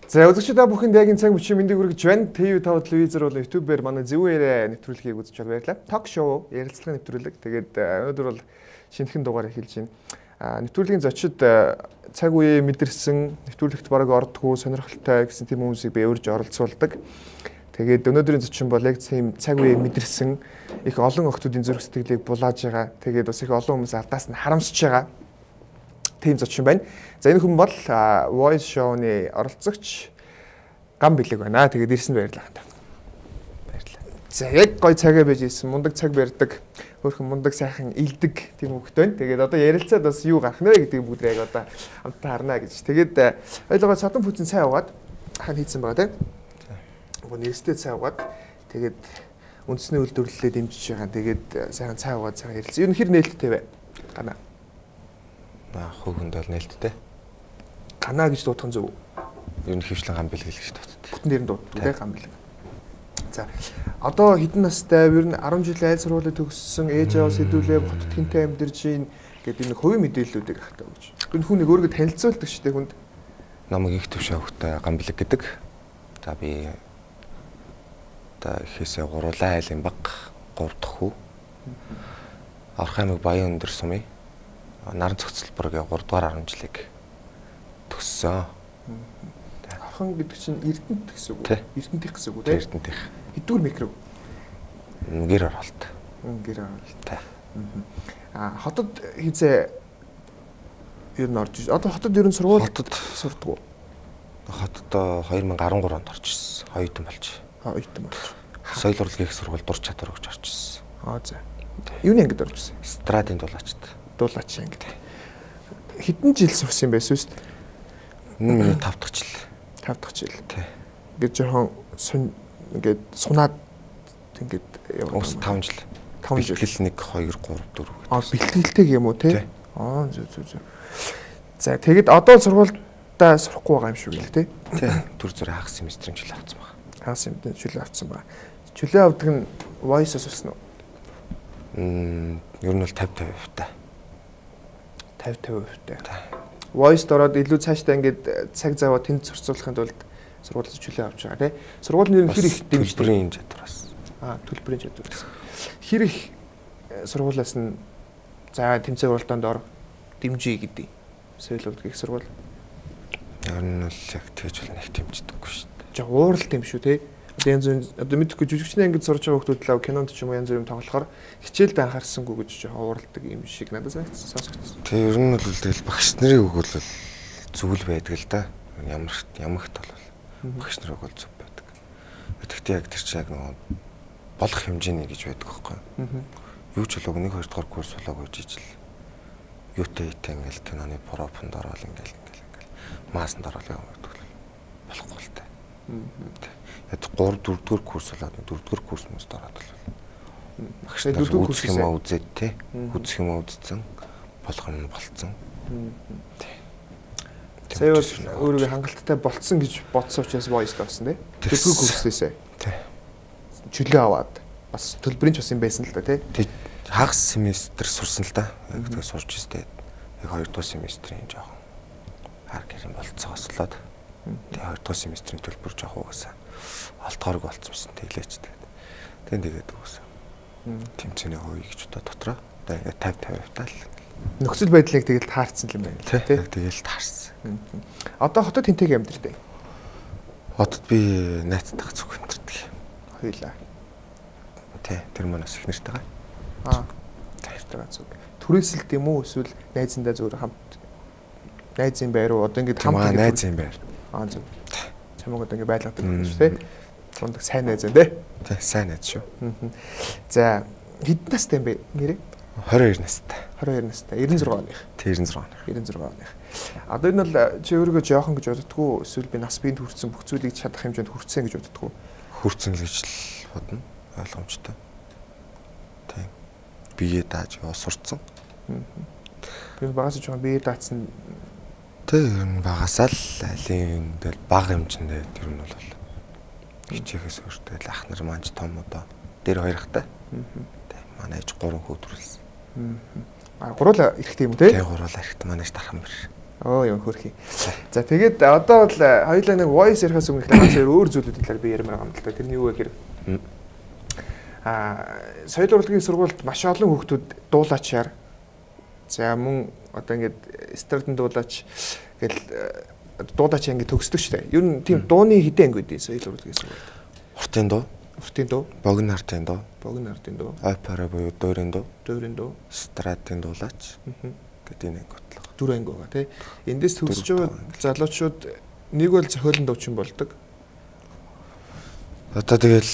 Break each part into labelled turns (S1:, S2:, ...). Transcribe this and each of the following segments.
S1: За үзэгчдээ бүхэнд яг энэ цаг мөчийн мэндийг хүргэж байна. TV5 телевизээр бол YouTube-ээр манай зөвүүрээ нэвтрүүлгийг үзэж баярлалаа. Ток шоу ярилцлагын нэвтрүүлэг. Тэгээд өнөөдөр бол шинэхэн дугаар эхэлж байна. Нэвтрүүлгийн зочид цаг үеэ мэдэрсэн, нэвтрүүлэгт бараг ордгоо сонирхолтой гэсэн тийм хүмүүсийг би урьж оролцуулдаг. Тэгээд өнөөдрийн зочин бол яг тийм цаг үеэ мэдэрсэн их олон охтуудын зүрх сэтгэлийг булааж байгаа. Тэгээд бас их олон хүмүүс ардаас нь харамсаж байгаа. Тийм зочин байна. За энэ хүн бол Voice Show-ны оролцогч Ган Бэлэг байна. Тэгээд ирсэнд баярлалаа. Баярлалаа. За яг гой цагаа байж ирсэн. Мундаг цаг барьдаг, хөрхөн мундаг сайхан илдэг тийм хөвгт байна. Тэгээд одоо ярилцаад бас юу гарах нэ гэдэг бүгд яг одоо хамтдаа харна гэж. Тэгээд ойлгоо садан пүүцэн цай угаад хань хийцэн байгаа тийм. Уг нэрстэй цай угаад тэгээд үндэсний үйлдвэрлэлээ дэмжиж байгаа. Тэгээд сайхан цай угаад сайхан ярилцсан. Юу нэр нээлттэй бай. Гана.
S2: Хөөхөнд бол нээлттэй.
S1: Гана гэж дуудах нь зөв.
S2: Ер нь хөвчлэн Ган Бэлэг гэж дууддаг.
S1: Бүтэн дээр нь дууддаг тийм Ган Бэлэг. За одоо хэдэн настай ер нь 10 жилийн айл сургуулийг төгссөн ээж аваа сэдвүүлээ хотод хинтэй амьдарч ийн гэдэг энэ хувийн мэдээллүүдийг ахтаа өгч. Энэ хүн нэг өөрийгөө танилцуулдаг шүү дээ хүнд.
S2: Намайг их төвшөө хөвгтэй Ган Бэлэг гэдэг. За би та ихээсээ гурлаа айлын баг 3 дахь хүү. Аврах аймаг Баян өндөр сумын Наран цогцлборгийн 3 дугаар 10 жилиг төгссөн.
S1: Аврхан гэдэг чинь Эрдэнэт гэсэн үг үү? Эрдэнэтийнх гэсэн үг үү?
S2: Эрдэнэтийнх.
S1: Хэдүүр микро?
S2: Гэр оролт.
S1: Гэр оролт. Хотод хизээ ер нь орж. Одоо хотод ер нь сургууль
S2: хотод
S1: сурдаг уу?
S2: Хотод 2013 онд орж ирсэн. Оюутан болж.
S1: Оюутан болж.
S2: Соёл урлагийн их сургууль дур чадвар өгч орж ирсэн.
S1: За. Юуны ангид орж ирсэн?
S2: Страдын дулаачд.
S1: Дулаач ангид. Хэдэн жил сурсан байсан шүү дээ?
S2: Миний 5 дахь жил.
S1: 5 дахь жил.
S2: Тий.
S1: Ингээд жоохон ингээд сунаад ингээд
S2: явсан. Ус 5 жил. 5 жил. Бэлтгэл 1 2 3 4.
S1: Бэлтгэлтэй юм уу те? Зүг. За тэгэд одоо сургуультай сурахгүй байгаа юм шиг л те?
S2: Тий. Төр зүрэ хагас семестрийн жил авсан байна.
S1: Хагас семестрийн жил авсан байна. Чөлөө авдаг нь Voice-оос болсон уу?
S2: Ер нь бол 50-50 таа.
S1: 50% таа. Voice-д ороод илүү цаашдаа ингээд цаг заваа тэнд зурцуулахын тулд сургуулиас чөлөө авч байгаа тий. Сургуулийн нэр хэр их
S2: төлбөрийн чадвараас.
S1: Төлбөрийн чадвараас. Хэр их сургуулиас нь за тэмцээн уралдаанд ор дэмжиж гэдэг. Соёл урлагийн сургууль.
S2: Ер нь бол яг тэгж бол нэг дэмждэггүй шүү дээ.
S1: Жаа ууралт юм шүү тий. Янз бүрийн одоо мэдхгүй жүжигчний ангид сурж байгаа хүмүүс лав кинонд ч юм уу янз бүрийн тоглохоор хичээлд анхаарсангүй гэж жоохон ууралдаг юм шиг надад санагдсан сонсогдсон.
S2: Тэг ер нь бол тэгэл багш нарын үг бол зүгэл байдаг л да. Ямагт бол багш нар үг бол зүг байдаг. Тэгэхдээ яг тэр чинь яг нөгөө болох хэмжээний гэж байдаг байхгүй юу? Юу ч болоогүй 1 2 дугаар курс болоогүй жижил. Юутай ингээл киноны пропонд ороод ингээл маасанд ороод юм гэдэг л болохгүй л та. Яг 3 4 дугаар курс болоод 4 дугаар курс хүмүүст ороод л. Багш нар үзэх юм аа үзээд те. Үзэх юм аа үзсэн. Болох нь болцсон.
S1: Сая өөрийгөө хангалттай болцсон гэж бодсон учраас Voice-д орсон те. Төлбөр курслээсээ. Тий. Чөлөө аваад бас төлбөрийн ч бас юм байсан л да те.
S2: Тэг хагас семестр сурсан л да. Яг тэгээ сурч ирстэй. Яг 2 дугаар семестрийн жоохон хар гэрэн болцоогоос лоод. Тэгээ 2 дугаар семестрийн төлбөр жоохон угаасаа олдгоорог болцсон тэглээч тэгээд үгүйсэн. Тэмцээний хувийг ч удаа дотроо 50-50 таа л.
S1: Нөхцөл байдлыг тэгэл таарсан юм байна
S2: тий. Тэгэл таарсан.
S1: Одоо хотод хинтэйг амьдэрдэг.
S2: Хотод би найзтайгаа зүг амьдэрдэг.
S1: Хоёлаа.
S2: Тий, тэр манаас их нэртэйгаа.
S1: Тэртэйгээ зүг. Түрээсэлт юм уу эсвэл найзандаа зөвөр хамт найзын байр уу одоо ингэ хамт
S2: найзын байр.
S1: Зөв. Чамайг одоо ингэ байлгадаг юм шүү тий. Гондог сайн найз энэ.
S2: Тий, сайн найз шүү.
S1: За, хэдэн настай юм бэ нэрээ?
S2: 22 настай.
S1: 22 настай. 96 оных.
S2: Тий, 96 оных.
S1: 96 оных. Одоо энэ бол чи өөрийгөө жоохон гэж боддгоо эсвэл би нас биенд хүрсэн бүх зүйлийг чадах хэмжээнд хүрсэн гэж боддгоо.
S2: Хүрсэн л гэж л бодно. Ойлгомжтой. Тий. Бие дааж сурцсан.
S1: Би багасаа жоохон бие даацсан.
S2: Тий, багасаа л айлын дээр бага хэмжээндээ тэр нь бол хичээхээс өөртөө л ах нар маань том одоо дээр 2 ахтай. Тий, манай ээж 3 хүү төрүүлсэн.
S1: Гуруула эрэхтэй юм те?
S2: Тий, гуруула эрэхтэй манайш дархан бэр.
S1: Оо юм хөрхий. За тэгээд одоо бол хоёулаа нэг voice ярихаас өмнө ганц өөр зүйлүүдийн талаар би ярмаар байгаа юм л да. Тэрний юу вэ гэхээр соёл урлагийн сургуульд маш олон хүүхдүүд дуулаачаар за мөн одоо ингээд эстрадын дуулаач гэл дуулаач ингээд төгсдөг шүү дээ. Ер нь тийм дууны хэдэн анги үүдээ соёл урлагийн сургуульд.
S2: Уртын дуу, богино артын дуу, опера буюу дуурин дуу, страдын дуулаач гэдэг нэг бодлого.
S1: 4 анги байгаа тий. Эндээс төгсөж байгаа залуучууд нэг бол зохиолын дуучин болдог.
S2: Одоо тэгэл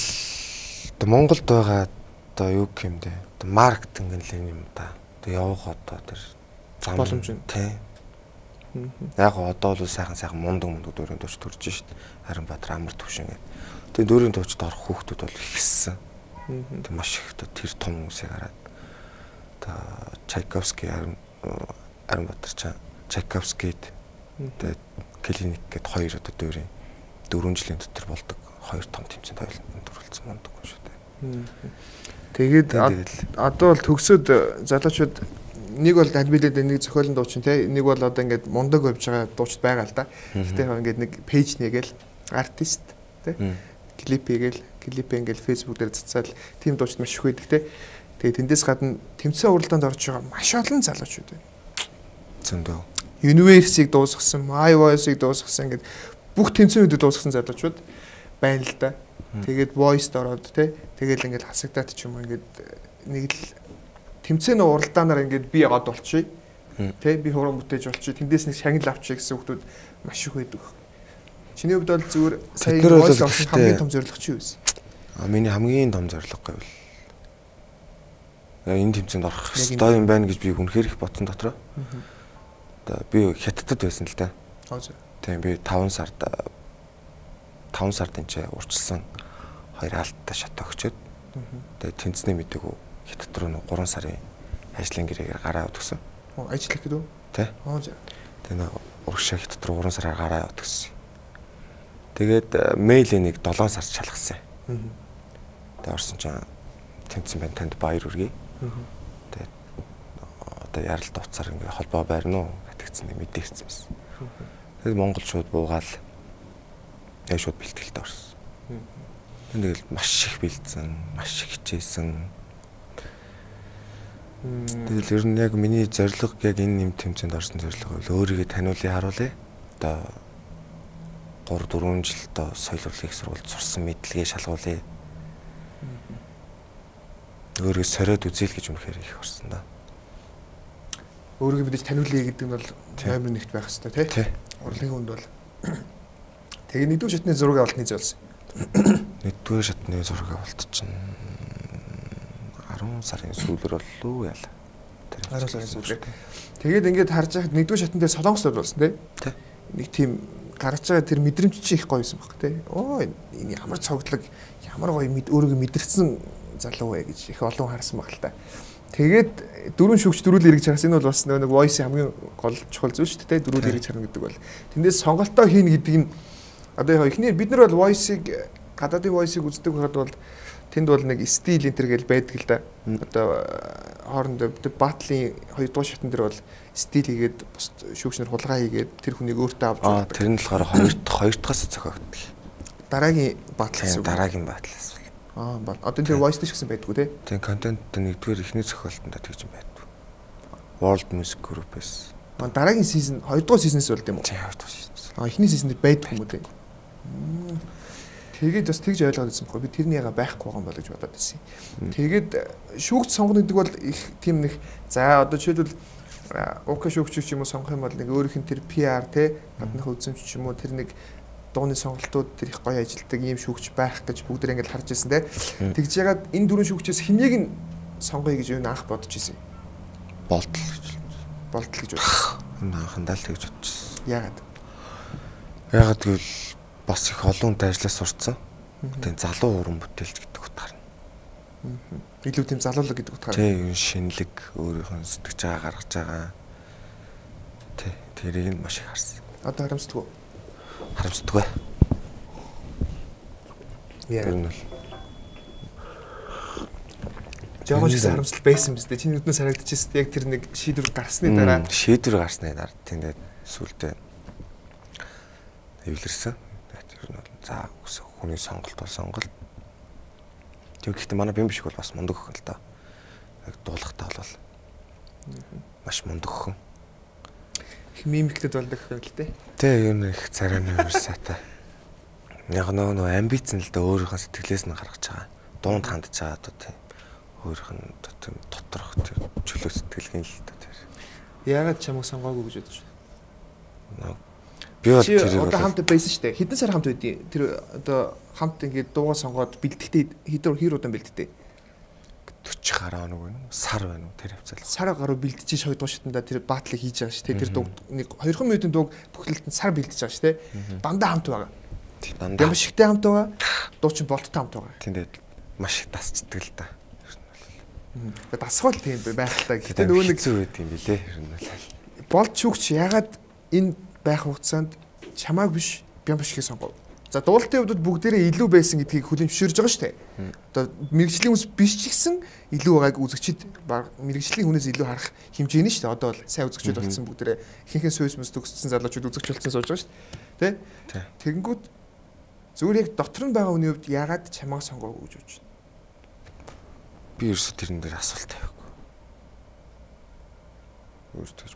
S2: Монголд байгаа одоо юу гэмдэ маркетинг юм да. Тэг явах одоо тэр зам
S1: боломж нь
S2: тий. Яг одоо бол сайхан мундаг дөрөнд дууч төрж шít. Харинбаатар амар төвшин гэдэг. Тэгээ дөрөнд дуучид орох хүүхдүүд бол ихсэн. Тэг маш их тэр том хүмүүсийг хараад одоо Чайковский Харинбаатар Чайковскийд тэгээ клиник гэд хоёр одоо 4 жилийн дотор болдог хоёр том тэмцээнд тавиланд төрүүлсэн мундаг юм шүү дээ.
S1: Тэгээд одоо бол төгсөд залуучууд нэг бол альбилээд нэг зохиолын дуучин тий нэг бол одоо ингээд мундаг явж байгаа дуучид байгаа л да. Гэтэ ингээд нэг пэйж нэгээл артист тий клип ингээд фэйсбүүк дээр цацаал тийм дуучид маш их байдаг тий. Тэгээд тэндээс гадна тэмцээн уралдаанд орж байгаа маш олон залуучууд байна.
S2: Зөндөө.
S1: Universe-ийг дуусгасан, My Voice-ийг дуусгасан ингээд бүх тэмцээнүүдэд дуусгасан залуучууд байна л да. Тэгээд Voice-д ороод тий тэгэл ингээд хасагдаад ч юм уу ингээд нэг л тэмцээн уралдаанаар ингээд би яваад болчихъя. Тэ би хуран бүтээж болчихъя. Тэндээс нэг шагнал авчиг гэсэн хүмүүс маш их байдаг. Чиний хувьд бол зүгээр сая Voice орсон хамгийн том зорилго чи юу вэ?
S2: Миний хамгийн том зорилго гэвэл энэ тэмцээнд орох ёстой юм байна гэж би үнэхээр их бодсон дотроо. Одоо би Хятадд байсан л да. Тийм би 5 сард энэ ч урчилсан 2 алттай шат өгчөөд тэгээ тэнцний мэдээгүй Хятад руу 3 сарын ажлын гэрээгээр гараа яваад гисэн.
S1: Ажиллах гэдэг үү?
S2: Тий. Тэгээ урагшаа Хятад руу 3 сараар гараа яваад гисэн. Тэгээд мэйлээ нэг 7 сар шалгасан. Тэгээ орсон чинь тэмцэн байна танд баяр хүргэе. Тэгээд одоо яралт уцаар ингээ холбоо байрна уу гэтгцэн нэг мэдээ ирсэн байсан. Тэгээд Монгол шууд буугаал яа шууд бэлтгэлд орсон. Тэгэл маш их бэлдсэн, маш их хичээсэн. Тэгэл ер нь яг миний зорилго яг энэ нэм тэмцээнд орсон зорилго бол өөрийгөө таниулъя харуулъя. Одоо 3-4 жил одоо соёл урлагийн сургуульд сурсан мэдлэгээ шалгуулъя. Өөрийгөө сориод үзээл гэж үнэхээр их орсон да.
S1: Өөрийгөө мэдээж таниулъя гэдэг нь бол номер 1-т байх хэрэгтэй тий. Урлагийн хүнд бол тэгээ нэгдүгээр шатны зураг авалтны зөөлсөн.
S2: Нэгдүгээр шатны зураг авалт чинь 10 сарын сүүлээр боллоо яла.
S1: 10 сарын сүүлээр. Тэгээд ингээд харж байхад нэгдүгээр шатн дээр солонгослоод болсон тий. Нэг тийм гарч байгаа тэр мэдрэмж чи их гоё юм баг тий. Оо энэ ямар цогцлог ямар гоё өөрийгөө мэдэрсэн залуу вэ гэж их олон харсан баг л та. Тэгээд дөрөв шүгч дөрүүл эргэж харсан энэ бол бас нэг voice-ийн хамгийн гол чухал зүйл шүү дээ. Дөрүүл эргэж харна гэдэг бол. Тэндээс сонголтоо хийнэ гэдэг нь одоо яг эхнийэр бид нар бол voice-ийг гадаадын voice-ийг үздэг байхад бол тэнд бол нэг стил энтер гэж байдаг л да. Одоо хоорондоо батлын хоёрдугаар шатн дээр бол стил хийгээд бус шүүгчнэр хулгай хийгээд тэр хүнийг өөртөө авч
S2: байгаа. Тэр нь болохоор хоёр дахьаас зохиогддог.
S1: Дараагийн батл гэсэн.
S2: Дараагийн батл.
S1: Одоо тэр voice дэш гэсэн байдгүй тий.
S2: Тийм контент нэгдүгээр ихний зохиолтонд тэгж юм байдаг. World Music Group-с.
S1: Дараагийн season 2 дугаар season-с болд юм уу?
S2: Тийм 2 дугаар season.
S1: Эхний season-д байдаг юм уу тий. Тэгээд бас тэгж ойлгоод байсан байхгүй. Би тэрний яга байхгүй байгаа юм бол гэж бодоод байсан. Тэгээд шүүгч сонгоно гэдэг бол их тийм нэг за одоо жишээлбэл уука шүүгч ч юм уу сонгох юм бол нэг өөрийнх нь тэр PR тий гаднах үзэмж ч юм уу тэр нэг дууны сонголтууд тэр их гоё ажилтдаг ийм шүүгч байх гэж бүгд ингээд харж ирсэн те. Тэгж ягаад энэ дөрвөн шүүгчээс химийг нь сонгоё гэж юу анх бодож ирсэн.
S2: Болтол гэж
S1: бодсон.
S2: Энэ анхандаа л тэгж бодчихсон.
S1: Яагаад?
S2: Яагаад гэвэл бас их олон хүнтэй ажиллаж сурцсан. Тэгээ залуу уран бүтээлч гэдэг утгаар.
S1: Илүү тийм залуулаг гэдэг утгаар.
S2: Тийм шинэлэг өөрийнхөө сэтгэж байгаа гаргаж байгаа. Тий, тэрийг нь маш их харсан.
S1: Одоо харамсдаг уу?
S2: Харамсдаг бай.
S1: Яа. Жаахан ч харамсал байсан биз дээ. Чиний нүднээс харагдчихсэн. Яг тэр нэг шийдвэр гарсны дараа.
S2: Шийдвэр гарсны дараа. Тэгээд Сүлдээ эвлэрсэн. Тэр нь бол за хүний сонголт бол сонголт. Тэг гэхдээ манай бим бишг бол бас мундаг охин л да. Яг дуулахтаа бол маш мундаг охин.
S1: Их мимиктэд болдог охин л дээ.
S2: Тэ юу нэг царай нэмэр сайтай. Яг нөгөө амбиц нь л да өөрийнхөө сэтгэлээс нь гаргаж байгаа. Дуунд хандж байгаа одоо тийм өөрийнх нь тийм доторх тэр чөлөө сэтгэлгийн л да тэр.
S1: Яагаад чамайг сонгоогүй гэж бодож байна?
S2: Би бол тэр
S1: одоо хамт байсан шүү дээ. Хэдэн сар хамт байдیں۔ Тэр одоо хамт ингээд дуугаа сонгоод бэлтгэхдээ хэр удаан бэлддэг?
S2: 40 гаруй хоног байна уу? Сар байна уу? Тэр хавцал.
S1: Сар гаруй бэлдэж шойдгоо шатанда тэр баатлыг хийж байгаа шүү дээ. Тэр дуу нэг 2 минутын дууг бүхэлдэн сар бэлдэж байгаа шүү дээ. Дандаа хамт байгаа.
S2: Тийм дандаа.
S1: Ямар шигтэй хамт байгаа. Дуучин болттой хамт байгаа.
S2: Тэндээ маш их дасчдаг л да.
S1: Дасгал тийм байх л та. Гэтэ нөгөө нэг
S2: зүй байд юм билэ. Ер нь
S1: болд шүүгч ягаад энэ байх хугацаанд чамааг биш бямбашгийг сонгов. За дуулалтын хувьд бүгдээрээ илүү байсан гэдгийг хүлэмжшэрж байгаа шүү дээ. Одоо мэрэгжлийн хүмүүс биш ч гэсэн илүү байгааг үзэгчид мэрэгжлийн хүнээс илүү харах хэмжээний шүү дээ. Одоо бол сайн үзэгчид болсон бүгдээрээ ихэнхэн сүйс мэс төгссөн залуучууд үзэгч болсон сууж байгаа шүү дээ. Тэ? Тэгэнгүүт зүгээр яг дотор нь байгаа хүний хувьд ягаад чамааг сонгов гэж бодож байна.
S2: Би ерөөсөө тэрэн дээр асуулт тавиагүй. Өөртөө ч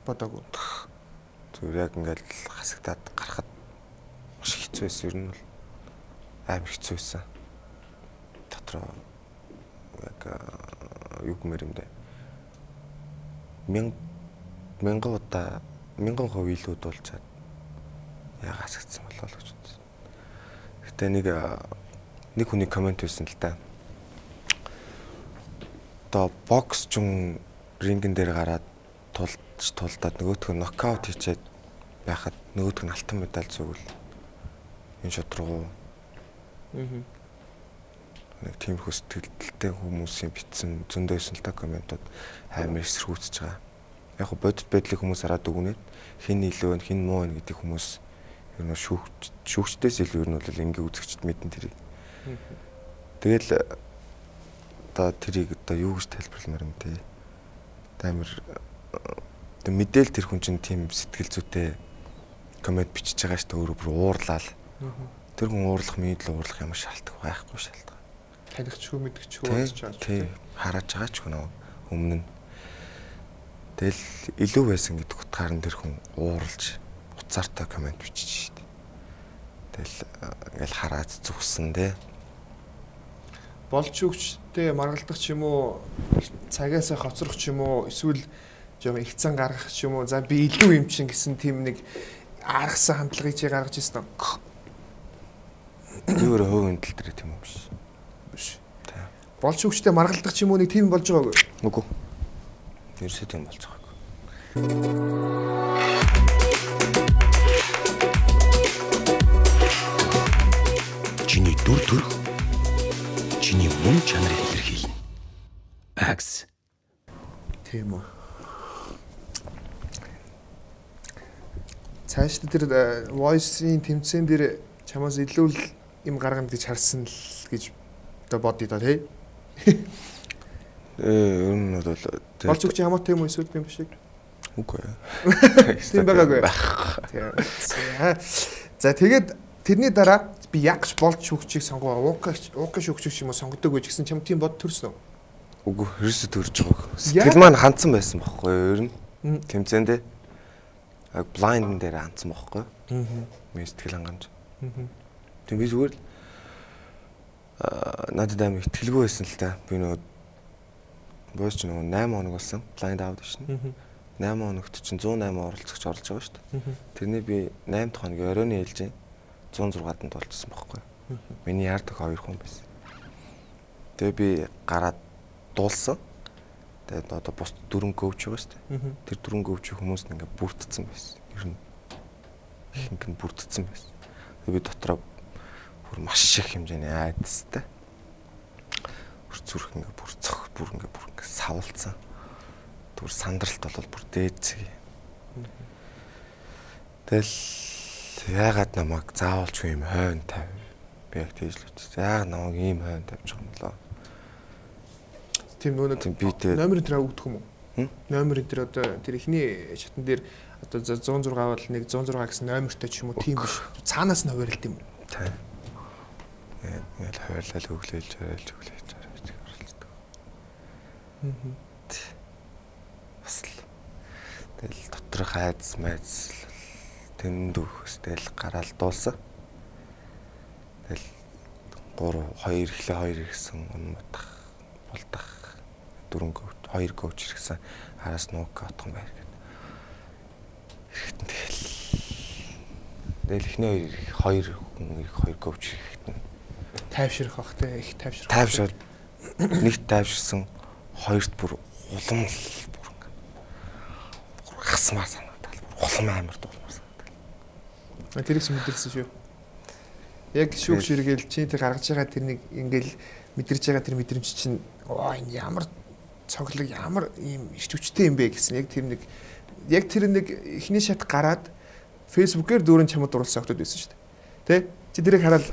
S1: бодоогүй.
S2: Зүгээр яг ингээд хасагдаад гарахад маш хэцүү байсан. Ер нь бол амар хэцүү байсан. Дотроо яг юу гэмээр юм бэ? 1000% илүү дуулчаад яг хасагдсан болоо л гэж бодсон. Гэтэ нэг хүний комент байсан л да. Одоо бокс ч рингэн дээр гараад тулдаад нөгөөдх нь нокаут хийчээд байхад нөгөөдх нь алтан медаль зүгэл энэ шот руу нэг тиймэрхүү сэтгэлдэлтэй хүмүүсийн битсэн зөндөө байсан л та комментууд амар эсэргүүцэж байгаа. Яг хөө бодит байдлыг хүмүүс хараад өгнөд хин илүү вэ хин муу вэ гэдэг хүмүүс ер нь шүүгчдээс илүү ер нь бол ингээ үзэгчд мэдэн тэрийг. Тэгэл одоо тэрийг одоо юу гэж тайлбарламаар юм те. Амар мэдээл тэр хүн чинь тийм сэтгэл зүйтэй коммент бичиж байгаа шүү дээ өөрөө бүр уурлал. Тэр хүн уурлах урлах ямар шалтгаан байхгүй шалтгаан.
S1: Танихчгүй мэдгчгүй болж байгаа ч
S2: тийм хараад байгаа ч гэнэ өмнө нь. Тэгэл илүү байсан гэдэг утгаар нь тэр хүн ууралж уцаартай коммент бичиж шүү дээ. Тэгэл ингээл хараад зүгсэн дээ.
S1: Болж өгчтэй маргалдах ч юм уу цагаасаа хоцрох ч юм уу эсвэл жоо ихцэн гаргах ч юм уу за би илүү юм чинь гэсэн тийм нэг аргасан хандлагыг чи гаргаж ирсэн юм.
S2: Би өөрөө хувийн тал дээр тийм юм биш.
S1: Биш. Болж өгчтэй маргалдах ч юм уу нэг тийм болж байгаагүй.
S2: Үгүй. Ерөөсөө тийм болж байгаагүй.
S3: Чиний дүр төрх чиний мөн чанарыг илэрхийлнэ. Акс.
S1: Тийм үү. Цаашд тэр voice-ийн тэмцээн дээр чамаас илүү л юм гаргана гэж харсан л гэж одоо бодъё даа тий.
S2: Ер нь бол
S1: болж өгч хамаатай юм уу эсвэл юм биш.
S2: Үгүй.
S1: Тийм байгаагүй. За тэгээд тэрний дараа би ягч болж шүүгчийг сонгоо уука шүүгчийг юм сонгодог гэж гисэн чам тийм бод төрсөн үү?
S2: Үгүй, ерөөсөө төрж байгааг. Сэтгэл маань хандсан байсан байхгүй юу? Ер нь тэмцээндээ blind дээр хандсан байхгүй юу? Миний сэтгэл хангамж. Тэг би зүгээр надад амар итгэлгүй байсан л та. Би нөгөө бөөс ч нөгөө 8 хоног болсон blind out шин. 8 хоногт чинь 108 оролцогч орж байгаа шүү дээ. Тэрний би 8 дахь хоногийн оройн ээлжийн 106-д нь болчихсон байхгүй юу? Миний яардаг 2 хүн байсан. Тэгээ би гараад дуулсан. Тэгээд одоо бус 4 коуч байгаа шүү дээ. Тэр 4 коучийн хүмүүс нь ингээ бүрдсэн байсан. Ер нь ихэнх нь бүрдсэн байсан. Тэгээ би дотроо бүр маш их хэмжээний айдастай. Бүр зүрх ингээ бүр цох бүр ингээ савлцсан. Түр сандралт бол бүр дээцэг. Тэгэл яагаад намайг заавалч юм хойно тавь. Би яг тийж л үтс. Яагаад намайг ийм хойно тавьж байгаа юм болоо.
S1: Тийм нөө
S2: би тэр
S1: номерын тэраа өгдөг юм уу? Номерын дээр одоо тэр ихний шатн дээр одоо 106 бол нэг 106 гэсэн номертой ч юм уу тийм биш. Цаанаас нь хуваарлт юм.
S2: Тийм. Яа хуваарлал өглөөлж оролцдог. Бас л тэгэл доторх айдас майдас тэнд өгөхстэл гараал дуулсан. Тэгэл 2 ирсэн унматах болдох 4 гоо 2 гооч ирсэн араас нууг отхон байр гэдэг. Ирэхтэн тэгэл ихний 2 хүн 2 гооч ирэхтэн
S1: Тайвширх бах те их тайвширх.
S2: Тайвшир нэгт тайвширсан хоёрт бүр улам л бүр ингээ хасмаар санагдал улам амар дуулмаар санагдал.
S1: Тэрийг мэдэрсэн шүү. Яг шүүх ширгээл чи тэр гаргаж байгаа тэрнийг ингээл мэдэрж байгаа тэр мэдрэмж чинь энэ ямар цоглог ямар ийм ич хүчтэй юм бэ гэсэн яг тэр нэг ихний шат гараад фэйсбүүкээр дөрөв чамд дуруулсан охтод байсан шүү дээ. Тэ? Чи тэрийг хараад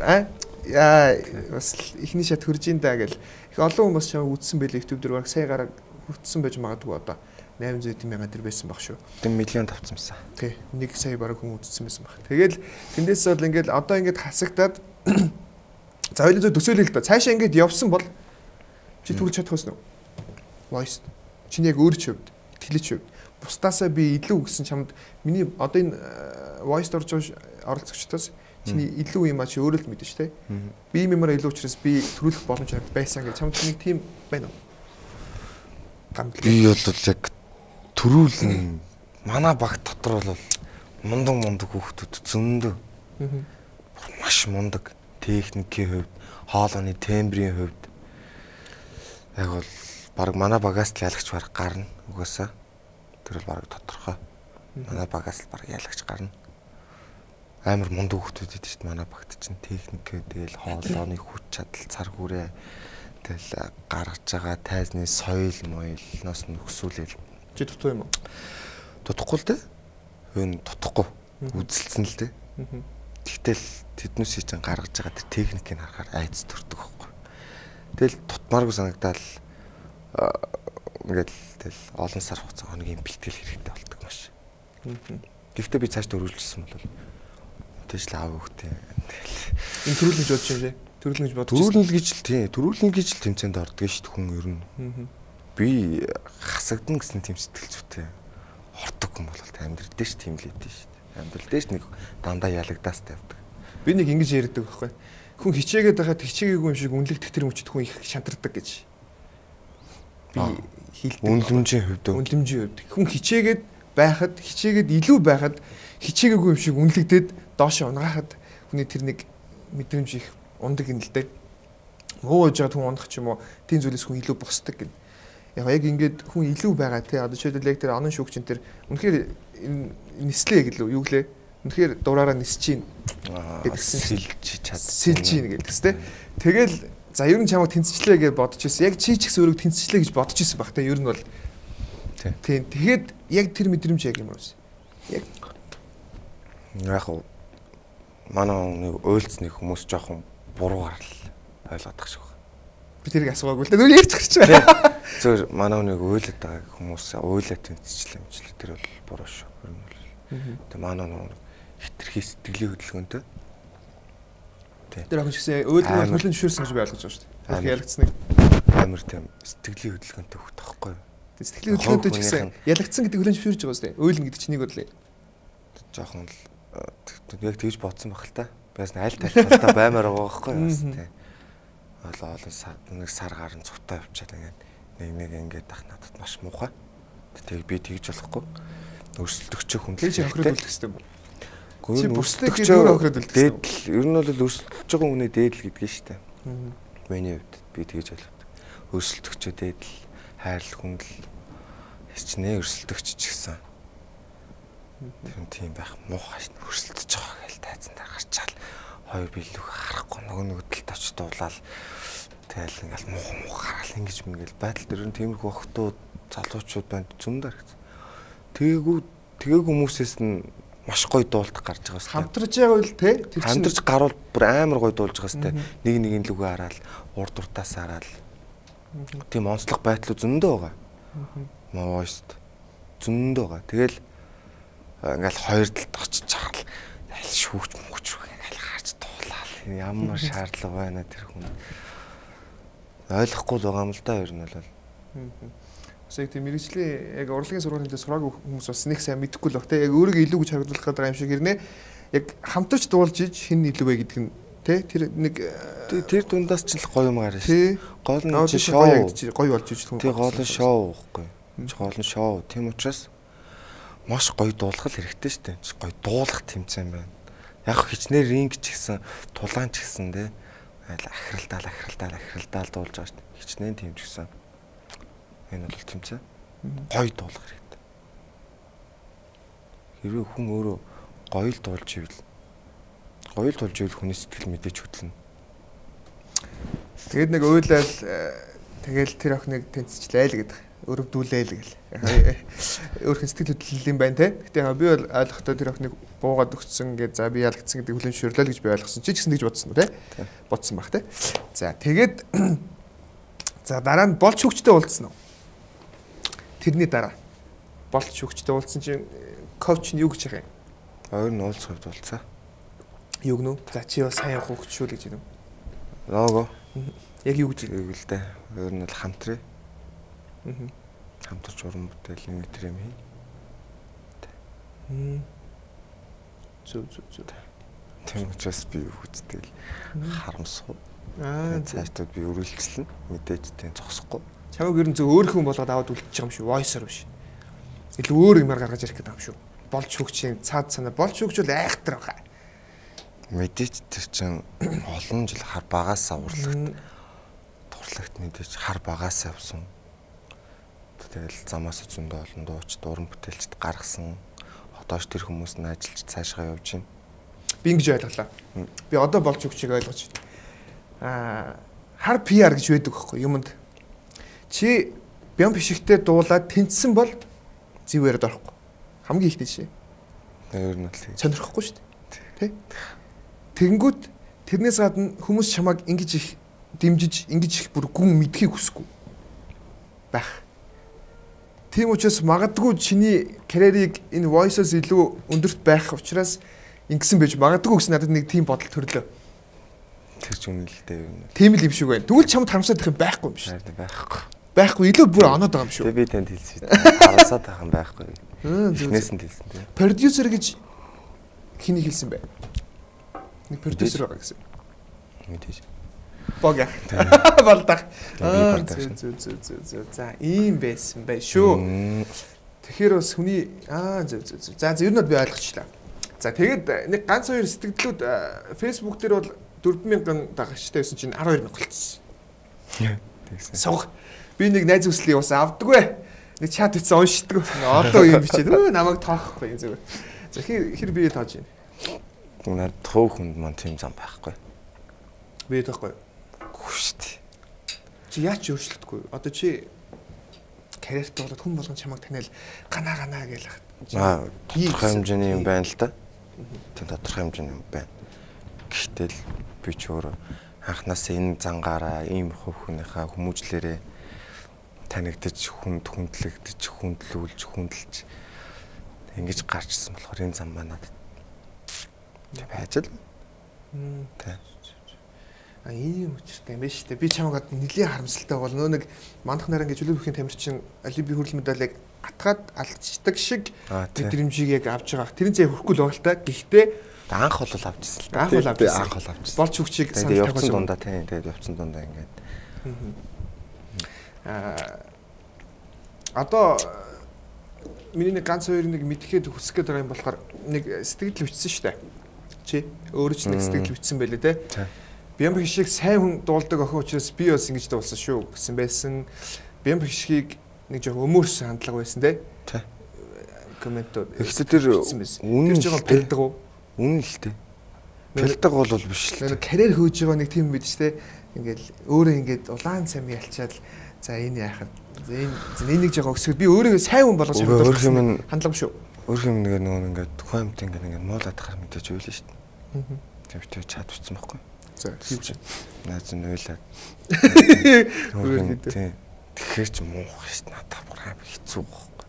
S1: бас ихний шат хөрж ин даа гэл их олон хүмүүс чамд үзсэн байлээ YouTube дээр баг сая гараг хүртсэн байж магадгүй одоо 800 мянган төр байсан баг шүү.
S2: Тэм миллион тавцсан.
S1: Тий. 1 сая бараг хүн үзсэн байсан баг. Тэгэл тэндээс бол ингээд одоо ингээд хасагдаад за хоёулаа зөв төсөөлөл л да. Цаашаа ингээд явсан бол чи түлж чадах байсан уу? Voice. Чиний яг өөр хувьд, итгэлч хувьд. Бусдаасаа би илүү гэсэн чамд миний одоо энэ voice орж оролцогчдоос чиний илүү юм а чи өөрөө л мэдэн ш тэ. Би юмараа илүү учраас би төрүүлэх боломж байсан гэж чамд нэг тийм байна уу?
S2: Би бол яг төрүүлэн манай баг дотор бол мундаг хүүхдүүд зөндөө. Маш мундаг техникийн хувьд, хоолойны тембрийн хувьд яг бол баг манай багаас л ялагч баг гарна угаасаа. Тэр бол баг тодорхой. Манай багаас л баг ялагч гарна. Амар мундаг хүүхдүүд идэв шүү дээ манай багт чинь техникээ тэгэл хоолойны хүч чадал цар хүрээ тэгэл гаргаж байгаа тайзны соёл моёлноос нөхсүүлэл.
S1: Чи дутуу юм уу?
S2: Дутхгүй л дээ. Өн дутхгүй. Үзэлцэн л дээ. Тэгтэл тэднээс чинь гаргаж байгаа тэр техникийг харахаар айц төрдөг байхгүй. Тэгэл тутмааргүй санагдал ингээл тэгэл олон сар хугацаа хоногийн бэлтгэл хэрэгтэй болдог маш. Гэхдээ би цааш дөрвөлжсэн бол тэгж л аав хөхтэй.
S1: Энэ төрүүлж бодож юм лээ. Төрүүлнэ гэж бодож.
S2: Төрүүлнэ гэж л тэмцээнд ордог шүү дээ хүн ер нь. Би хасагдана гэсэн тийм сэтгэл зүйтэй ордог хүн бол амьдрал дээр ч тийм л идэв шүү дээ. Амьдрал дээр ч нэг дандаа ялагдаас тавьдаг.
S1: Би нэг ингэж ярьдаг байхгүй. Хүн хичээгээд байхад хичээгээгүй юм шиг үнэлэгдэх тэр мөчд хүн их шантардаг гэж. Би хэлдэг. Үнэлэмжийн хувьд. Хүн хичээгээд байхад, хичээгээд илүү байхад хичээгээгүй юм шиг үнэлэгдээд доош унгахад хүний тэр нэг мэдрэмж их ундаг юм л дээ. Муу гэж байгаа хүн унах ч юм уу, тийм зүйлээс хүн илүү босдог гэн. Яг ингээд хүн илүү байгаа тий. Одоо жишээлбэл яг тэр онон шүүгчин тэр үнэхээр нислээ гэлөө юу гэлээ. Үнэхээр дураараа нисэж чинь гэдгсэн сэлж чинь гэдгс тий. Тэгэл за ер нь чамайг тэнцчлээ гэж бодож ирсэн. Яг чи ч гэсэн өөрийгөө тэнцчлээ гэж бодож ирсэн баг тий. Ер нь бол тий. Тэгэхэд яг тэр мэдрэмж яг юм уу? Яг
S2: манай нэг уйлцны хүмүүс жоохон буруугаар л ойлгоод тах шиг байна.
S1: Би тэрийг асуугаагүй л дээ. Ярьж гарчаа.
S2: Зөв манай нэг уйлаад байгаа хүмүүс уйлаад тэнцчлээ мчлээ тэр бол буруу шүү. Тэгээ манай нэг хитрхи сэтгэлийн хөдөлгөөнтэй. Тэр охин чигсээ уйлаад хөлн зөвшөөрсөн гэж би ойлгож байгаа шүү дээ. Тэгэхээр ялагдсныг амар тийм сэтгэлийн хөдөлгөөнтэй хөх тахгүй. Сэтгэлийн хөдөлгөөнтэй ч гэсэн ялагдсан гэдэг хөлн зөвшөөрж байгаа шүү дээ. Уйлна гэдэг чинь нэг бодлоо. Жоохон л яг тэгж бодсон баг л та. Бас аль талхалтаа баймаар байгаа байхгүй юу бас тий. Олон сар гарan цухтаа явчаад нэг ингээд ах надад маш муухай. Тэг би тэгж болохгүй. Өрсөлдөгчөө хүн
S1: тэгж охироод үлдэх хэрэгтэй юм.
S2: Чи өрсөлдөгчөө охироод үлдэх хэрэгтэй. Ер нь бол өрсөлдөж байгаа хүний дээдл гэдгийг шүү дээ. Миний хувьд би тэгж ойлгодог. Өрсөлдөгчөө дээдл, хайрлах хүндэл хичнээн өрсөлдөгч ч гэсэн тийм байх муухай ш. Өрсөлдөж байгаа гэж тайзан дээр гарчаал хоёр биелүүг харахгүй нөгөө талд очиж дуулаад тэгэл ингээл муу гараал ингэж мэгэл байдал дээр нь тиймэрхүү охтууд залуучууд байна зөндөө гэж. Тэгээгүй хүмүүсээс нь маш гоё дуулдаг гарч байгаа шүү.
S1: Хамтарч байгаа үл те
S2: тэр чинь хамтарч гарвал бүр амар гоё дуулж байгаа шүү. Нэг лүгөө хараад урд уртаас хараад тийм онцлог байдлууд зөндөө байгаа. Voice зөндөө байгаа. Тэгэл ингээл хоёр талд очиж чагаал аль шүүгч мөгч ингээл харж дуулаад ямар шаардлага байна тэр хүн. Ойлгохгүй л байгаа юм л да ер нь бол.
S1: Үсэг тийм мэрэгжлийн яг урлагийн сургуулийн дээр сураагүй хүмүүс бас нэг сайн мэдэхгүй л баг те яг өөрийгөө илүү гэж харагдуулах гэдэг юм шиг гэрнэ. Яг хамтарч дуулж иж хэн илүү вэ гэдэг нь те тэр нэг
S2: тэр дундаас ч л гоё юм гарна
S1: тий.
S2: шүү. Гол нь
S1: шоу гоё болж иж хүн.
S2: Тий гол нь шоу байхгүй. Гол нь шоу. Тийм учраас маш гоё дуулах хэрэгтэй шүү дээ. Гоё дуулах тэмцээн байна. Яг хичнээн ринг ч гэсэн тулаан ч гэсэн те ахиралдаал дуулж байгаа шүү дээ. Хичнээн тийм ч гэсэн. Энэ бол тэмцээн. Гоё дуулах хэрэгтэй. Хэрвээ хүн өөрөө гоё л дуулж ивэл хүний сэтгэл мэдээж хөдлөнө.
S1: Тэгээд нэг уйлал тэгэл тэр охиныг тэнцчлээ л гэдэг. Өрөвдүүлээ л гэл. Өөрхөн сэтгэл хөдлөл юм байна те. Гэтэ би бол ойлгохдоо тэр охиныг буугаад өгсөн гэж за би ялагдсан гэдэг хүлэмжшөөрлөө л гэж би ойлгосон. Чи ч гэсэн тэгж бодсон уу те? Бодсон баг те. За тэгээд за дараа нь болч хөвчтэй уулзсан уу? Тэрний дараа болч хөвчтэй уулзсан чинь коуч нь юу гэж яах юм?
S2: Хоёр нь уулзах хувьд уулзаа.
S1: Юу гэнэ? За чи бас сайн явах хөвч шүү л гэж юм.
S2: Лого.
S1: Яг юу гэж
S2: юм л дээ. Өөр нь бол хамтраа. Хамтарч уран бүтээл нэг тэр юм хий. Зүг. Тийм учраас би хүчтэй л харамсах. Цаашдаа би өрүүлчихлэн мэдээж тийм зогсохгүй.
S1: Чамайг ер нь зөв өөр хүн болгоод аваад үлдчих юм шүү. Voice-оор биш. Илүү өөр юмар гаргаж ирэх гэдэг юм шүү. Болж хөгчийн цаад санаа болж хөгч бол айхтар байгаа.
S2: Мэдээж тэр чинь олон жил хар багаасаа турлагт мэдээж хар багаасаа явсан. Тэгэл замаас зөндөө олон дууч дуран бүтээлчд гаргасан. Одоош тэр хүмүүс нь ажиллаж цаашгаа явж байна.
S1: Би ингэж ойлголаа. Би одоо болж хөгчийг ойлгож байна. Хар PR гэж байдаг байхгүй юмд. Чи бям бишигтэй дуулаад тэнцсэн бол зэвээр дорохгүй. Хамгийн ихтэй шээ.
S2: Өөр нь л
S1: сонирхгүй шүү дээ. Тэ? Тэгэнгүүт тэрнээс гадна хүмүүс чамайг ингэж их дэмжиж, ингэж их бүр гүн мэдхийг хүсэхгүй байх. Тийм учраас магадгүй чиний карьерийг энэ voice-оос илүү өндөрт байх учраас ингэсэн байж магадгүй гэсэн надад нэг тийм бодол төрлөө.
S2: Тэр ч үнэлэлтэй юм.
S1: Тийм л юм шиг байна. Тэгвэл чамд харамсаад их юм байхгүй юм биш.
S2: Байхгүй.
S1: Байхгүй илүү бүр оноод байгаа юм шүү.
S2: Би танд хэлсэн шүү дээ. Харамсаад байх юм байхгүй. Эхнээс нь хэлсэн тийм.
S1: Продюсер гэж хэнийг хэлсэн бэ? Нэг продюсер байгаа гэсэн.
S2: Мэдээж.
S1: Бог яа. Балдах. За ийм байсан бай шүү. Тэгэхээр бас хүний за ер нь би ойлгочлаа. За тэгээд нэг ганц хоёр сэтгэлдлүүд Facebook дээр бол 4,000 дагагчтай байсан чинь 12,000 болчихсон.
S2: Тэгсэн.
S1: Сог. Би нэг найз хүслийг бас авдаггүй. Нэг чат хийсэн уншдаг. Одоо юм бичээд намайг тоохгүй юм зүгээр. За хэр бие тоож байна.
S2: Наад туу хүнд маань тийм зам байхгүй.
S1: Бие тоохгүй.
S2: Гүшт.
S1: Чи яач өөрчлөгдөхгүй. Одоо чи карьерт болоод хүн болгон чамайг таниал ганаа гэж
S2: тодорхой хэмжээний юм байна л да. Тийм тодорхой хэмжээний юм байна. Гэхдээ л би ч өөрөө анханасаа энэ зангаараа ийм хөв хүнийхээ хүмүүжлэрээ танигдаж хүндлэгдэж хүндэлж ингэж гарчсан болохоор энэ зам маань надад байж л ийм учиртай юм байна шүү дээ. Би чамайг нэлийн харамсалтай бол нөө нэг мандах наран гэж үлэвхийн тамирчин алиби хүрэл медалийг атгаад алдчихдаг шиг мэдрэмжийг яг авч байгаа. Тэрэн зэ хүрхгүй л байгаа л та. Гэхдээ анх бол авчихсан л
S1: та. Анх бол авчихсан. Болж хөгчийг
S2: санал тавьсан дундаа тийм. Тэгээд явцсан дундаа ингээд.
S1: Одоо миний нэг ганц хоёр нэг мэдхэд хүсэх гээд байгаа юм болохоор нэг сэтгэл өвчсөн шүү дээ. Чи өөрөө ч нэг сэтгэл өвчсөн байлээ те. Бямб хишиг сайн хүн дуулдаг охин учраас би бас ингэж дуулсан шүү гэсэн байсан. Бямб хишгийг нэг жоо өмөрсөн хандлага байсан те. Комментод.
S2: Гэхдээ тэр үнэн
S1: жоо пэлдэг уу?
S2: Үнэн л те. Пэлдэг бол биш л.
S1: Нэг карьер хөөж байгаа нэг тийм бид ч те. Ингээл өөрөө ингээд улаан цам ялчаад за энэ яахад энэ нэг жоо өсгөл би өөрөө сайн хүн болгож
S2: чадсан.
S1: Хандлага шүү.
S2: Өөр юм нэг ингээд тухайн юмт ингээд муулаад тахаар мэдээж үйлээ шүү дээ. Тэгвч чад утсан байхгүй.
S1: За хийвч.
S2: Наад нь уйлаад. Тийм. Тэгэхээр ч муухай шүү дээ. Надад бүр амар хэцүү байхгүй.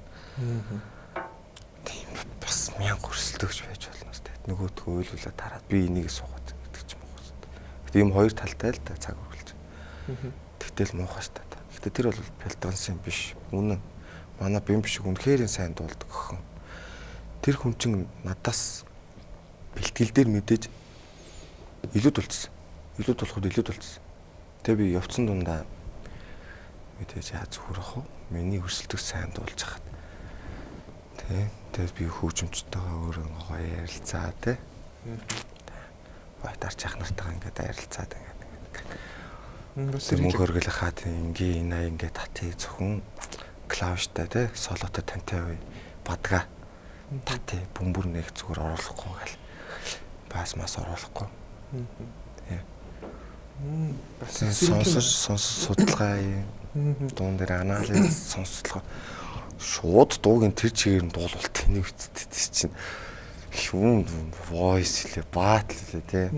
S2: Тийм бас 1000 өрсөлдөгч байж болно шүү дээ. Нөгөөдгөө ойлуулаад тараад би энийг суугаад гэдэг ч юм уу. Гэтэ ийм хоёр талтай л да цаг үргэлж. Тэгтэл муухай шүү дээ. Гэтэ тэр бол пелтонс юм биш. Үнэн. Манай бим биш үнэхээр сайн дуулдаг охин. Тэр хүн чинь надаас бэлтгэл дээр мэдээж илүү дулцсан. Илүү дулахад илүү дулцсан. Тэгээ би явцсан дундаа мэдээж зүгээр ах уу. Миний өрсөлдөх сайн дуулж хахад. Тэгээд би хөгжимчтэйгээ өөрөө гоё ярилцаа тий. Байтарч ах нартайгаа ингээд ярилцаад ингээд. Мөнгө хөргөл хаад ингийн 80 ингээд татыг зөвхөн клавиштай тий солотой 50% бадгаа татыг бөмбөр нэг зүгээр оруулахгүй гэл. Бас мас оруулахгүй. Сонсож судалгаа юм. Дуун дээр анализ сонсдлого шууд дуугийн тэр чигээр нь дуулалт тэнийг үтдээ чинь юм voice лээ баатл лээ тий.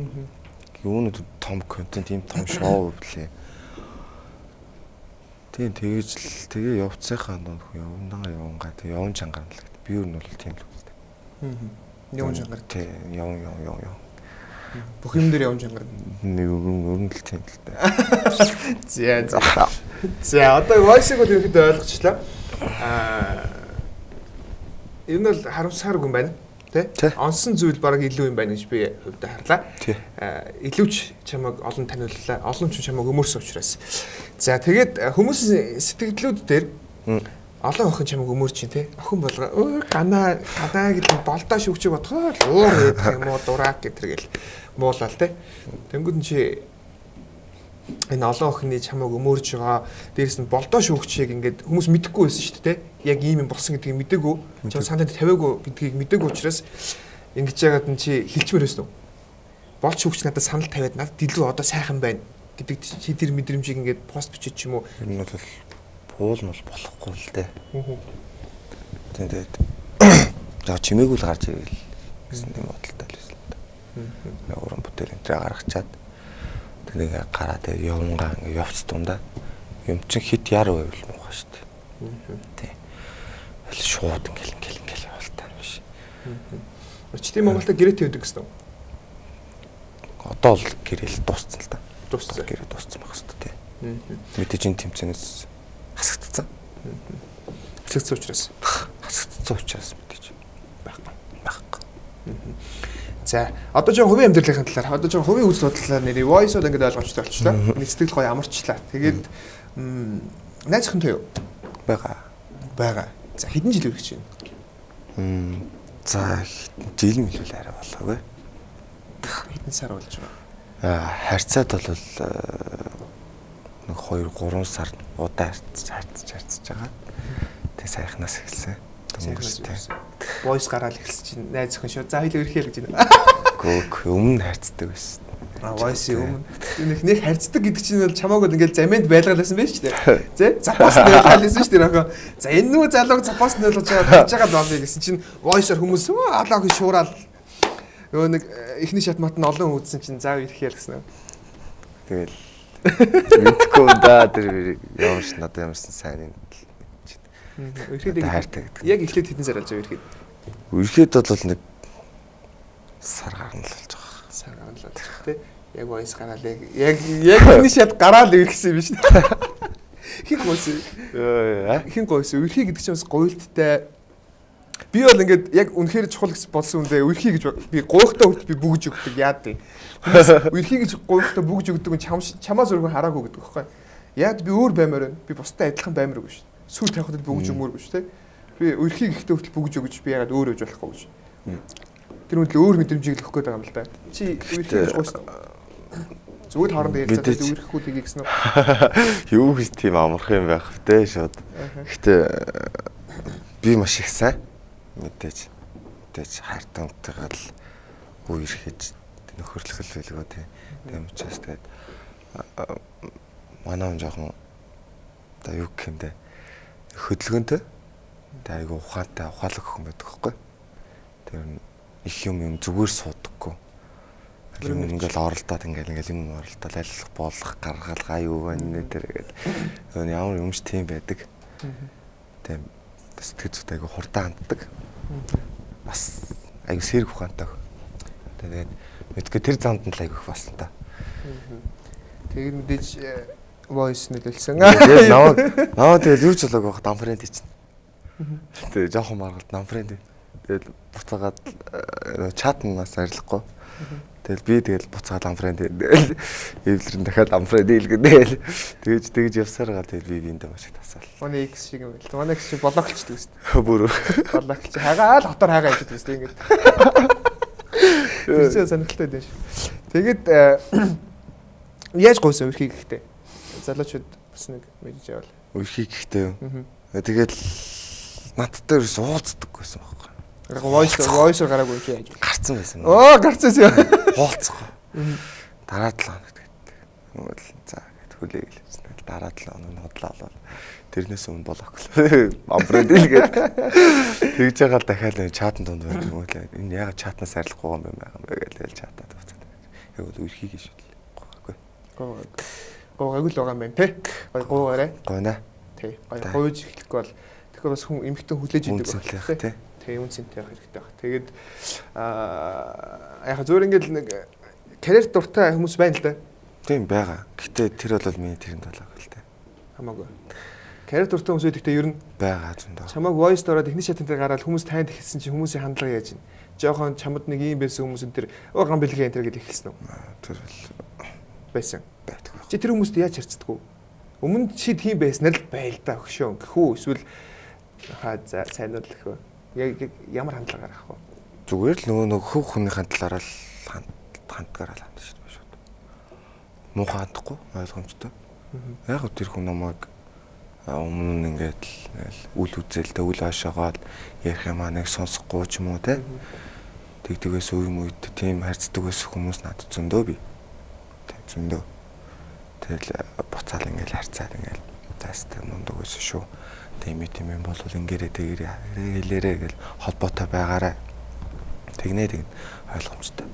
S2: Юунууд том контент ийм том шоу блээ. Тэгээ явцсайхаа явангаа тэгээ яван чангаар л гэдэг. Би юу нь бол тийм л үстэй.
S1: Яван чангаар
S2: тий яван.
S1: Бүх юм дээр яван чангаар.
S2: Өрн л тийм л дээ.
S1: За одоо voice-ыг бол ерөөдөө ойлгочлаа. Энэ нь бол харамсааргүй юм байна. Тэ? Онсон зүйл бараг илүү юм байна гэж би хувьдаа харлаа. Илүүч чамайг олон таниуллаа. Олон ч чамайг өмөрсөн учраас. За тэгээд хүмүүсийн сэтгэлдлүүд дээр олон охин чамайг өмөрч чинь тэ. Охин болгоо ганаа гэдэг болдоо шүгчийг бодхоо л уур гэдэг юм уу дурак гэтэргээл муулаа тэ. Тэнгүүд нь чи энэ олон охины чамайг өмөрж байгаа. Дээрээс нь болдоо шүүгчийг ингээд хүмүүс мэдэхгүй байсан шүү дээ. Яг ийм юм болсон гэдгийг мэдээгүй. Чам санаанд тавиагүй гэдгийг мэдээгүй учраас ингэж яагаад нь чи хэлчмээр байсан уу? Болч шүүгч надад санал тавиад надад илүү одоо сайхан байна гэдэг чи тэр мэдрэмжийг ингээд пост бичиж ч юм уу.
S2: Энэ бол буул нь бол болохгүй л дээ. Тэгээд за чимээгүй л гарч ирэл гэсэн юм бодолтой л байсан л да. Уран бүтээл энэ гаргачаад тэрийг гараад явангаа ингээ явц дундаа юм чин хит яар байвал муухай шүү дээ. Тий. Шууд ингээл явуултаа биш.
S1: Өчтөн Монголда гэрээтэй өгдөг гэсэн үү?
S2: Одоо л гэрэл дууссан л да.
S1: Дууссан.
S2: Гэрээ дууссан байх шүү дээ. Мэдээж энэ тэмцэнээс хасагдцсан.
S1: Хасагдсан учраас.
S2: Хасагдцсан учраас мэдээж байхгүй.
S1: За одоо жоо хувийн амьдралын талаар одоо жоо хувийн үзэл бодлоор нэрээ voice-од ингээд ойлгомжтой болчихлоо. Миний сэтгэл гоё амарчлаа. Тэгээд найз охинтой юу? Бага. За хэдэн жил үргэлж байна?
S2: За жил мэлвэл арай болоогүй.
S1: Хэдэн сар болж байгаа?
S2: Харьцаад бол нэг 2-3 сар удаа харьцаж байгаа. Тэг сайхнаас эхэлсэн.
S1: Voice гараад эхэлсэн чинь найз охин шүү. За хоёул өрхөө гэж байна.
S2: Гүг өмнө харьцдаг байсан.
S1: Voice өмнө. Нэг харьцдаг гэдэг чинь бол чамаагүй ингээл заминд байлгалсан байж ч тийм. Зэ запаст байлгалсан шүү дээ охин. За энэ нүү залууг запаст байлгаж байгаа гэж байгаа даа гэсэн чинь voice-оор хүмүүс алааг шуураад нөгөө нэг эхний шатмат нь олон үзсэн чинь заа өрхөө гэсэн.
S2: Тэгэл мэдгүй да тэр ямарч надад ямарсан сайн юм.
S1: Өрхөд яг эхлээд хэдэн сар болж байгаа өрхөд?
S2: Өрхөд бол нэг сар гарна л болж байгаа.
S1: Сар гарна л тий. Яг voice гараал яг энэ шат гараал ирсэн юм биш үү? Хин гойсон. Хин гойсон. Өрхий гэдэг чинь бас гойлттай. Би бол ингээд яг үнэхээр чухал гэж болсон үндэ өрхий гэж би гойхтой хүртэл би бүгж өгдөг яад тий. Өрхий гэж гойхтой бүгж өгдөг нь чамаас өргөн хараагүй гэдэг байхгүй. Яад би өөр баймаар байна. Би бусдад адилхан баймааргүй шүү. Сүүл тавихад бүгж өгмөөргүй шүү те. Би өрхий гэхдээ хүртэл бүгж өгч би ягаад өөр өж болохгүй шүү. Тэр үнэхээр өөр мэдрэмжийг л өгөх гээд байгаа юм л да. Чи өрхий гэж гойсон. Зүгээр хоорондоо ярьцаад өрхөхгүй тгий гэсэн үү?
S2: Юу гэж тийм амарх юм байх вэ шууд. Гэтэ би маш их сайн мэдээж хайртантайгаа л үе ирэхэж нөхөрлөх байлгүй тийм учраас тэгээд манай хүн жоохон одоо юу гэх юм бэ? Хөдөлгөөнтэй. Тэгээ айгу ухаантай ухаалаг хүн байдаг хөөхгүй. Тэр их юм зүгээр суудаггүй. Ингээл оролдоод ингээл юм оролдоод алилах болох гаргалгаа юу байна нэ тэр гээд ямар юмш тийм байдаг. тийм сэтгэл зүйтэй айгу хурдан ханддаг. Бас айгу сэрэг ухаантай. Тэгээд мэдгүй тэр замд нь л айгу их болсон та.
S1: Тэгээд мэдээж voice нөлөөлсөн.
S2: Тэгээд наваа тэгээд юу ч болоогүй бах дамфрэнд чинь. Тэгээд жоохон маргалт дамфрэнд. Тэгээд буцаагаад чатнаас арилахгүй. Тэгэл би тэгэл буцаад амфрэнд эвлэрэн дахиад амфрэнд дийлгэнэ. Тэгэж явсаар гал тэгэл би биэндээ маш их тасаал.
S1: Манай X шиг юм байл. Манай X шиг блоклчдаг шүү дээ.
S2: Бүр
S1: Блоклч хагаал хотоор хагаа яждаг шүү дээ ингээд. Тэр сонирхолтой дээ шүү. Тэгээд яаж гойсон өрхийг гэхдээ. Залуучууд бас нэг мэдж явал.
S2: өрхийг ихтэй юу. Тэгэл надтай ерөөс уулздаг байсан байхгүй.
S1: Voice гараагүй чи яаж вэ?
S2: Гарцсан байсан.
S1: Оо гарцсан юм.
S2: Уулзахгүй. Дараа 7 хоног гэдэг. Тэгвэл за гэд хүлээ гэлсэн. Дараа 7 хоног хотлоо болоо. Тэрнээс өмнө болоогүй. Амбрэнд илгээд. Тэгж байгаа л дахиад чатан донд байх юм уу лээ. Энэ ягаад чатнаас арилахгүй юм бэ гэж чатаад буцаад. Яг л өрхийг шүү дээ.
S1: Гоогүй л байгаа юм байна те. Гоогараа.
S2: Гойна.
S1: Тий. Гойж эхлэхгүй бол тэгэхээр бас хүн эмхтэн хүлээж идэг
S2: байх те.
S1: Тэг юм цэнтэй байх хэрэгтэй баг. Тэгээд яг зөвөр ингээд нэг карьер дуртай хүмүүс байна л да.
S2: Тийм байгаа. Гэтэ тэр бол миний тэрэнд болоо л да.
S1: Хамаагүй. Карьер дуртай хүмүүс гэхдээ ер нь
S2: байгаа зөндөө.
S1: Чамайг voice дороо техник шатантай гараад хүмүүс танд ихсэн чинь хүмүүсийн хандлага яаж юм? Жохон чамд нэг юм байсан хүмүүс энэ төр ган бэлгээ энэ төр гэж ихсэн үү?
S2: Тэр бол
S1: байсан.
S2: байдаг.
S1: Чи тэр хүмүүст яаж харцдаг вэ? Өмнө чи тийм байснаар л байл да өгшөө. Гэхүү эсвэл за сайн уу гэхүү. Яг ямар хандлагаар авах вэ?
S2: Зүгээр л нөгөө хөв хүний хандлаараа л хандгаараа л хандж шүү дээ. Муухай хандахгүй ойлгомжтой. Яг тэр хүн намайг өмнө нь ингээд үл үзэлтэй үл хашаагаад ярих юм аа нэг сонсохгүй ч юм уу те. Тэгдэгээс үе үед тийм харьцдаг байсан хүмүүс надад зөндөө би. Зөндөө. Тэгэл буцаал ингээд харьцаад ингээд таастай мундаг байсан шүү. Тийм юм бол ингээрээ тэгэрээ хэлээрээ гэл холбоотой байгаарай. Тэгнэ ойлгомжтой.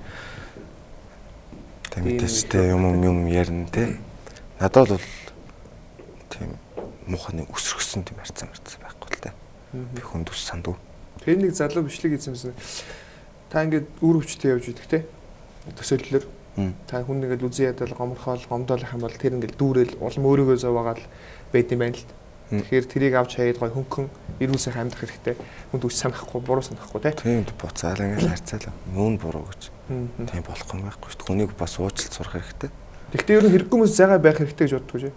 S2: Тэмээтэстэй юм ярина те. Надад бол тийм муухай өсрөхсөн тийм харьцаа байхгүй л та. Би хүнд ус сандуу.
S1: Тэр нэг залуу бичлэг хийсэн. Та ингээд үр өвчтэй явж идэх те. Төсөөллөөр. Та хүн нэгээл үзэн ядал гоморхоол гомдоолох юм бол тэр ингээд дүүрэл улам өөрийгөө зоваагаад байд юм байна л. Тэгэхээр тэрийг авч хаяад гой хөнгөн ирүүлсэх амьдрах хэрэгтэй. Хүнд үс санахгүй, буруу санахгүй те.
S2: Тийм буцаал ингээд харьцаалаа. Мөн буруу гэж. Тийм болох юм байхгүй шүү дээ. Хүнийг бас уучлалт сурах хэрэгтэй.
S1: Гэхдээ ер нь хэрэггүй хүмүүс зайгаа байх хэрэгтэй гэж боддог шүү.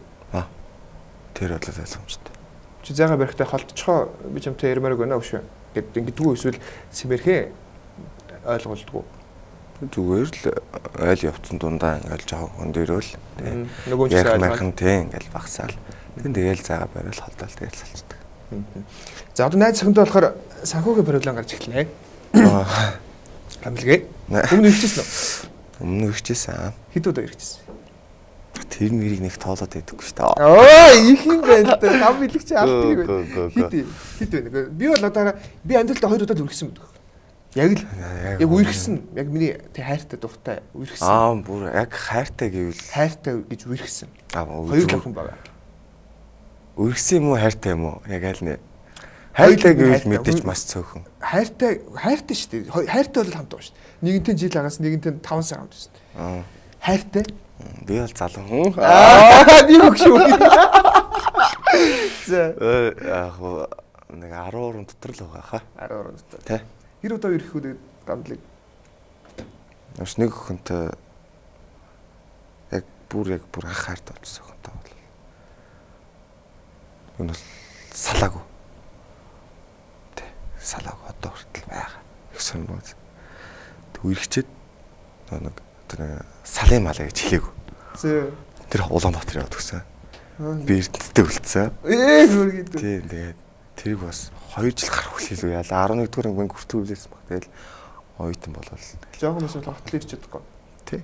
S2: Тэр бол ойлгомжтой.
S1: Чи зайгаа барихтай холдчихоо би чамтай ярмаарг байна уу шүү. Гэт ингэдэггүй эсвэл симэрхээ ойлголдгоо.
S2: Зүгээр л айл явцсан дундаа ингээл жоохон өндөрөөл
S1: нөгөө ч
S2: сайхан тийм ингээл багсаал. Тэгэл зайгаа бариул холдоол тэгэл салцдаг.
S1: За одоо найз захынтай болохоор санхүүгийн проблем гарч эхэлнэ. Амлгээ. Өмнө ирчихсэн үү?
S2: Өмнө ирчихсэн.
S1: Хэд удаа ирчихсэн?
S2: Тэр нэрийг нэг тоолоод байдаггүй шүү дээ.
S1: Оо их юм байна л да. Хам билэгч алдгийг байна. Хэд байна. Би бол одоо би амьдралдаа 2 удаа л үргэсэн байдаг. Яг л яг үргэсэн. Яг миний тэг хайртай дуртай үргэсэн.
S2: Бүр яг хайртай гэвэл
S1: хайртай гэж үргэсэн. 2 лахын байгаа.
S2: Үргэсэн юм уу хайртай юм уу? Яг аль нэ. Хайртай гэвэл мэдээж маш цөөхөн.
S1: Хайртай шүү дээ. Хайртай бол хамт байгаа шүү дээ. Нэгэнтэн жил агаас нэгэнтэн 5 сар хамт шүү дээ. Хайртай.
S2: Би бол залуу хүн.
S1: Би хөгшөө. За.
S2: Яг нэг 10 орон дотор л байгаа хаа.
S1: 10 орон дотор.
S2: Тэ.
S1: Хэр удаа ирэх үү гамдлыг?
S2: Бас нэг хүнтэй яг бүр анх хайрт болсон хүнтэй бол. Энэ бол салаагүй. Тэ. Салаагүй одоо хүртэл байгаа. Их сон бод. Тэг үргэлжчээд нэг салын малаа гэж хэлээгүй. Тэр Улаанбаатар яваад өгсөн. Би Эрдэнэттэй үлдсэн.
S1: Хөргийд.
S2: Тийм тэгээд тэрийг бас 2 жил гарах хүлээлгүй яла 11 дугаар ангийн хүртэл үлээсэн баг. Тэгэл оюутан болвол
S1: жоохон эсвэл хотод ирч чадахгүй.
S2: Тий.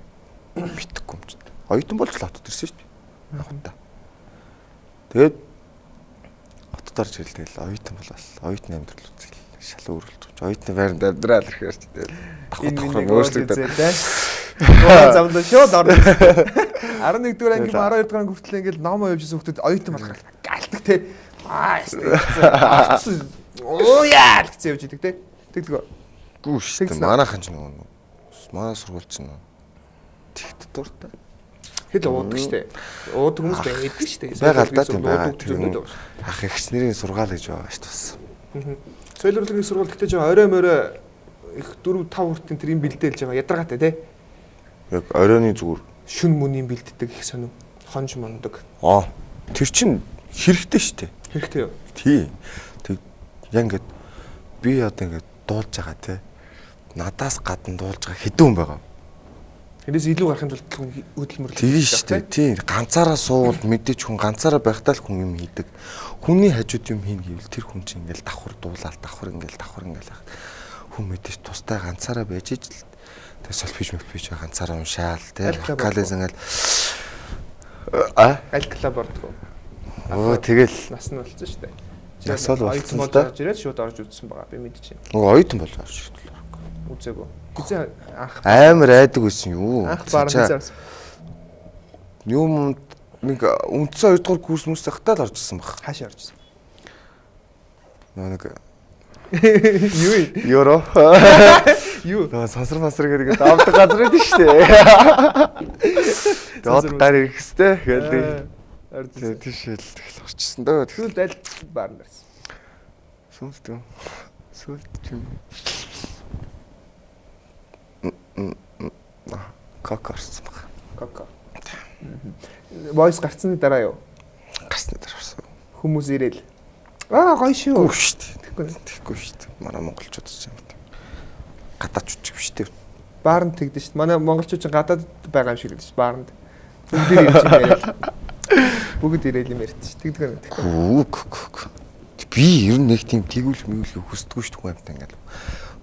S2: Битгэхгүй юм чинь. Оюутан болж хотод ирсэн шүү дээ. Яг та. Тэгээд хотод орж ирэл тэгэл оюутан болвол оюутны амьдрал үзэл шал өөрөлдөж. Оюутны байранд амьдрал ирэхээр ч тэгэл давхар өөрчлөгдөв. Замд шууд орно. 11 дугаар ангийн 12 дугаар анги хүртэл ингээл ном явуулжсэн хүмүүс оюутан болох галдаг те.
S1: Оо яа гэсэн явж идэг те. Тэгдэг.
S2: Гүү шүү дээ. Манайхан ч нөгөө манай сургууль ч нөгөө тэгт дуртай.
S1: Хэд уудаг штэ. Уудаг хүмүүс байдаг штэ.
S2: Байгаа л да тийм байгаа. Ах эгч нарын сургаал гэж байгаа шүү дээ.
S1: Соёл урлагийн сургууль гэхдээ жоо орой морой их 4 5 хүртэн тэр юм бэлдээлж байгаа ядаргаатай те.
S2: Яг оройны зүгээр
S1: шүн мөний бэлддэг их сонир. Хонж мондог.
S2: Тэр чин хэрэгтэй шүү дээ.
S1: Хэрэгтэй юу?
S2: Тий. Тэг яг ингээд би одоо ингээд дуулж байгаа те. Надаас гадна дуулж байгаа хэдэн хүн байгаа.
S1: Тэрээс илүү гарахын тулд хөдөлмөрлөж
S2: тийм шүү дээ. Тий. Ганцаараа суувал мэдээч хүн ганцаараа байхдаа л хүн юм хийдэг. Хүний хажууд юм хийн гэвэл тэр хүн чинь ингээл давхар дуулаад давхар ингээл хүн мэдээж тустай ганцаараа байж ижил. Тэгээ солфиж ганцаараа уншаал те. Вокализ ингээл
S1: аль клуб ордог.
S2: Тэгэл
S1: нас нь болсон шүү дээ.
S2: Нас бол болсон да.
S1: Ирээд шууд орж үзсэн байгаа. Би мэдчихэв.
S2: Оюутан бол орж ирлээ.
S1: Үзээгүй. Үзээ анх
S2: амар айдаг байсан юу?
S1: Анх баран хийсэн.
S2: Юм нэг үндсэн 2 дугаар курс мөс захтаа л орж ирсэн баг.
S1: Хаашаа орж ирсэн?
S2: Нэг
S1: Юро. Юу?
S2: Сансар гэдэг давдаг газар байдаг шүү дээ. Тэгээд гар ирэх хэвчтэй гэлээ. Тийшэл тэгэл орчихсон дөө.
S1: Тэгвэл аль баар нэрсэн.
S2: Сүлд юм. Коко орсон баг.
S1: Коко. Voice гарцны дараа юу?
S2: Гарцны дараа орсон.
S1: Хүмүүс ирээл. Гоё шүү.
S2: Үгүй шүү дээ. Тэгэхгүй шүү дээ. Манай монголчууд ч юм. Гадаачууд ч биш дээ.
S1: Баарнд тэгдэж шүү дээ. Манай монголчууд ч гадаад байгаа юм шиг л шүү дээ. Баарнд. Бүгд ирж яриад. Бүгд ирээл юм ярьж шүү. Тэгдэг
S2: юм. Би ер нь нэг тийм тэгүүл мэгүүл хүсдэггүй шүү дээ юмтай ингээл.